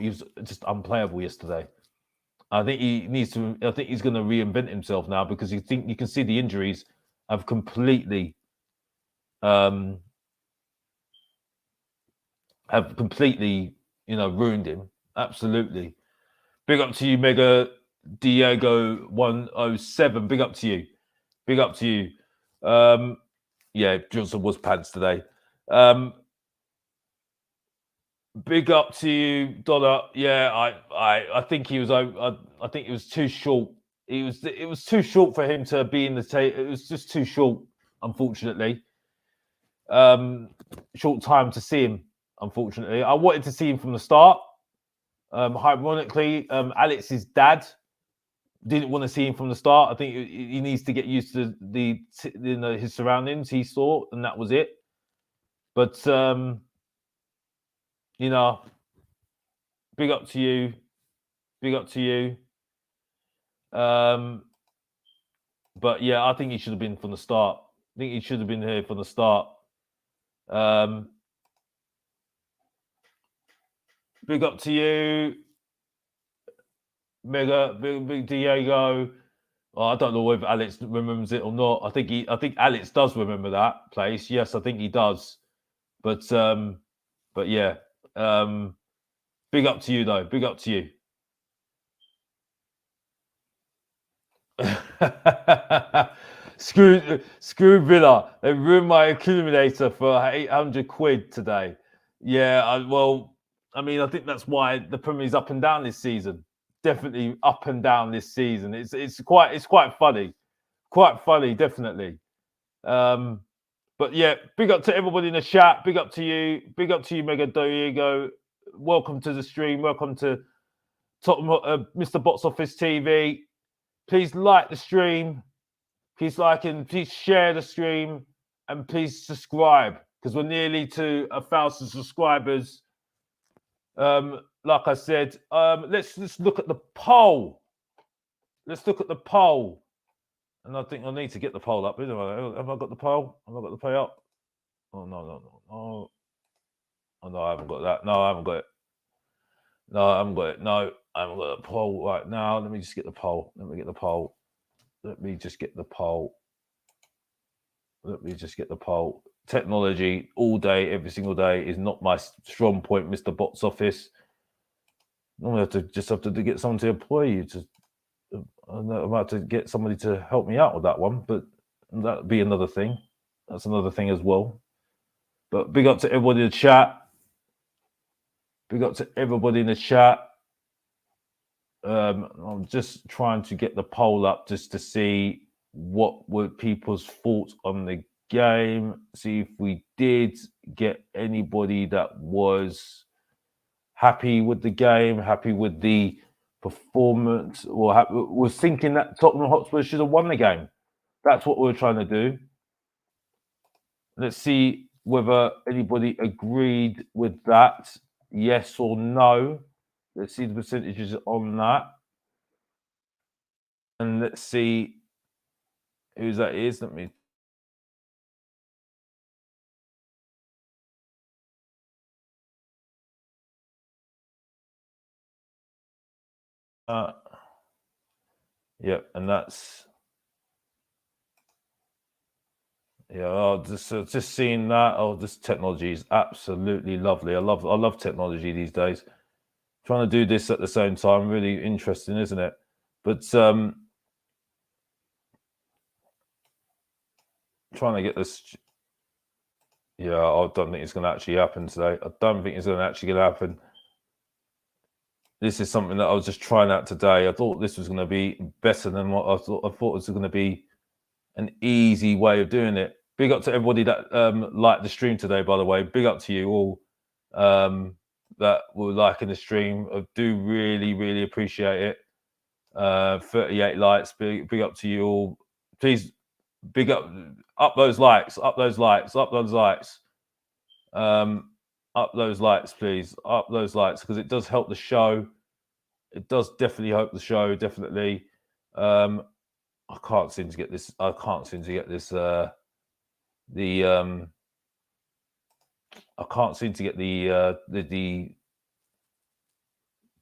was just unplayable yesterday. I think he's going to reinvent himself now, because you can see the injuries have completely ruined him. Absolutely. Big up to you, Mega Diego 107. Big up to you. Big up to you. Yeah, Johnson was pants today. Big up to you, Donna. Yeah, I think he was. I think it was too short. It was too short for him to be in the tape. It was just too short, unfortunately. Short time to see him, unfortunately. I wanted to see him from the start. Ironically, Alex's dad didn't want to see him from the start. I think he needs to get used to his surroundings. He saw, and that was it. But you know, big up to you. Big up to you. But yeah, I think he should have been from the start. I think he should have been here from the start. Big up to you, Mega, big Diego. Oh, I don't know if Alex remembers it or not. I think Alex does remember that place. Yes, I think he does. But yeah. Big up to you though. Big up to you. Screw Villa. They ruined my accumulator for 800 quid today. Yeah, I think that's why the Premier League's up and down this season. Definitely up and down this season. It's quite funny. Quite funny, definitely. But yeah, big up to everybody in the chat. Big up to you. Big up to you, Mega Diego. Welcome to the stream. Welcome to Tottenham, Mr. Box Office TV. Please like the stream. Please like and please share the stream, and please subscribe, because we're nearly to 1,000 subscribers. Like I said, let's look at the poll. Let's look at the poll. And I think I need to get the poll up. Have I got the poll? Have I got the poll up? Oh, no. Oh, no, I haven't got that. No, I haven't got it. No, I haven't got it. No, I haven't got the poll right now. Let me just get the poll. Let me just get the poll. Technology all day, every single day is not my strong point, Mr. Box Office. I have to get someone to employ you to. I'm about to get somebody to help me out with that one, but that'd be another thing. That's another thing as well. But big up to everybody in the chat. I'm just trying to get the poll up just to see what were people's thoughts on the game. See if we did get anybody that was happy with the game, happy with the performance, or was thinking that Tottenham Hotspur should have won the game. That's what we're trying to do. Let's see whether anybody agreed with that, yes or no. Let's see the percentages on that. And let's see who that is. Let me. Yep, and that's. Yeah, just seeing that. Oh, this technology is absolutely lovely. I love technology these days. Trying to do this at the same time, really interesting, isn't it? But trying to get this. Yeah, I don't think it's going to actually happen today. I don't think it's going to actually happen. This is something that I was just trying out today. I thought this was going to be better than what I thought. I thought it was going to be an easy way of doing it. Big up to everybody that liked the stream today, by the way. Big up to you all that were liking the stream. I do really, really appreciate it. 38 likes. Big up to you all. Please, big up those likes, up those likes, please. Up those likes, because it does help the show. It does definitely help the show, definitely. I can't seem to get this. I can't seem to get the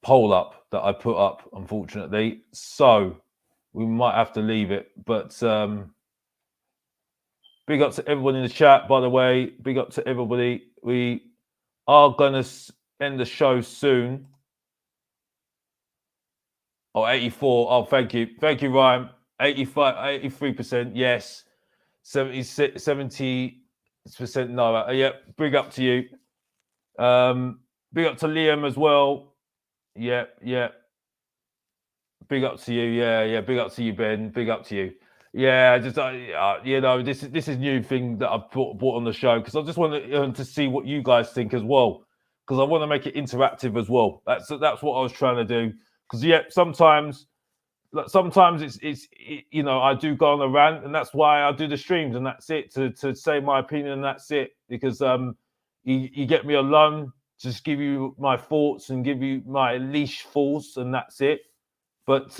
poll up that I put up, unfortunately. So we might have to leave it. But big up to everyone in the chat, by the way. Big up to everybody. We are going to end the show soon. Oh, 84. Oh, thank you. Thank you, Ryan. 85, 83%. Yes. 70% no. Yeah, big up to you. Big up to Liam as well. Yeah. Big up to you. Yeah. Big up to you, Ben. Big up to you. Yeah, just this is new thing that I've brought on the show, because I just want to see what you guys think as well, because I want to make it interactive as well. That's what I was trying to do. Because sometimes it's I do go on a rant, and that's why I do the streams, and that's it, to say my opinion, and that's it, because you get me alone, just give you my thoughts and give you my leash thoughts, and that's it. But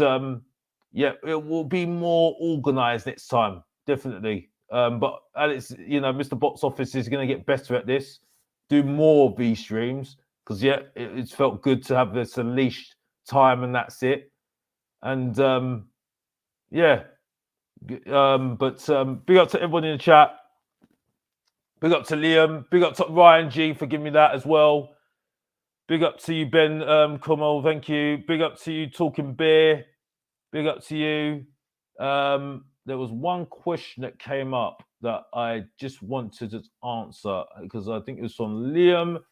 yeah, it will be more organized next time, definitely. But it's Mr. Box Office is going to get better at this, do more of these streams, because it's felt good to have this unleashed time, and that's it. And but big up to everyone in the chat. Big up to Liam. Big up to Ryan G for giving me that as well. Big up to you, Ben Kummel. Thank you. Big up to you, Talking Beer. Big up to you. There was one question that came up that I just wanted to answer, because I think it was from Liam.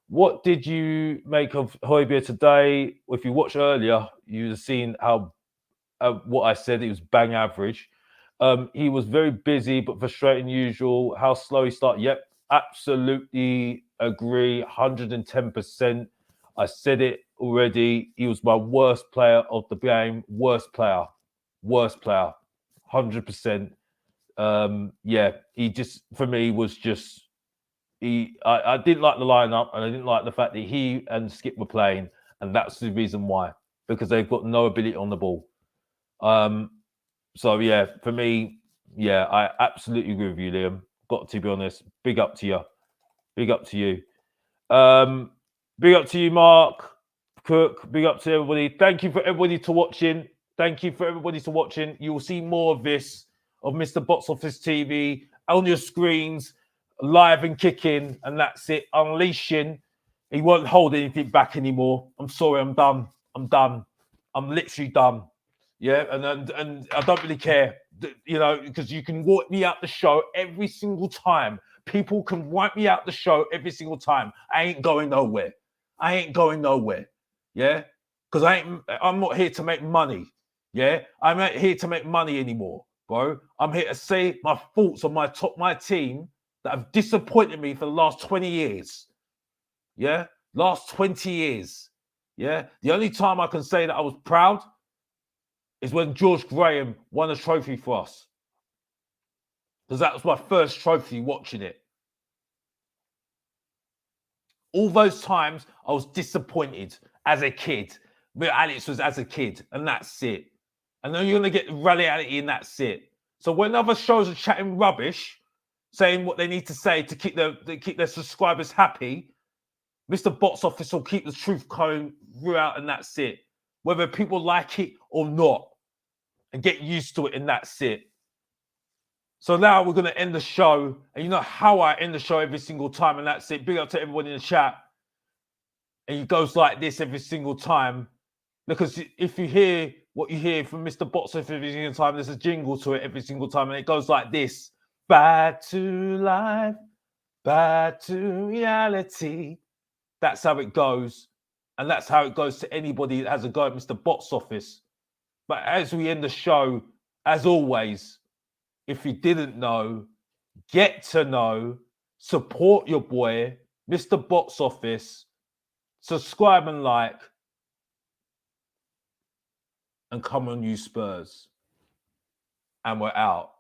What did you make of Højbjerg today? If you watched earlier, you'd have seen how what I said. He was bang average. He was very busy, but frustrating usual. How slow he started. Yep, absolutely agree. 110%. I said it already. He was my worst player of the game. Worst player. 100%. Yeah, he just, for me, was just. I didn't like the lineup, and I didn't like the fact that he and Skip were playing, and that's the reason why, because they've got no ability on the ball. So yeah, for me, yeah, I absolutely agree with you, Liam. Got to be honest. Big up to you. Big up to you. Big up to you, Mark Cook. Big up to everybody. Thank you for everybody to watching. Thank you for everybody to watching. You will see more of this, of Mr. Box Office TV on your screens, live and kicking, and that's it. Unleashing. He won't hold anything back anymore. I'm sorry, I'm done. I'm done. I'm literally done. Yeah, and I don't really care, you know, because you can wipe me out the show every single time. People can wipe me out the show every single time. I ain't going nowhere. I ain't going nowhere. Yeah, because I'm not here to make money. Yeah, I'm not here to make money anymore, bro. I'm here to say my thoughts on my team that have disappointed me for the last 20 years. Yeah, last 20 years. Yeah, the only time I can say that I was proud is when George Graham won a trophy for us. Because that was my first trophy watching it. All those times I was disappointed as a kid. But Alex was as a kid, and that's it. And then you're going to get reality, and that's it. So when other shows are chatting rubbish, saying what they need to say to keep their subscribers happy, Mr. Box Office will keep the truth coming throughout, and that's it. Whether people like it or not, and get used to it, and that's it. So now we're going to end the show. And you know how I end the show every single time, and that's it. Big up to everyone in the chat. And it goes like this every single time. Because if you hear what you hear from Mr. Boxer every single time, there's a jingle to it every single time. And it goes like this. Back to life, back to reality. That's how it goes. And that's how it goes to anybody that has a go at Mr. Box Office. But as we end the show, as always, if you didn't know, get to know, support your boy, Mr. Box Office, subscribe and like, and come on, you Spurs. And we're out.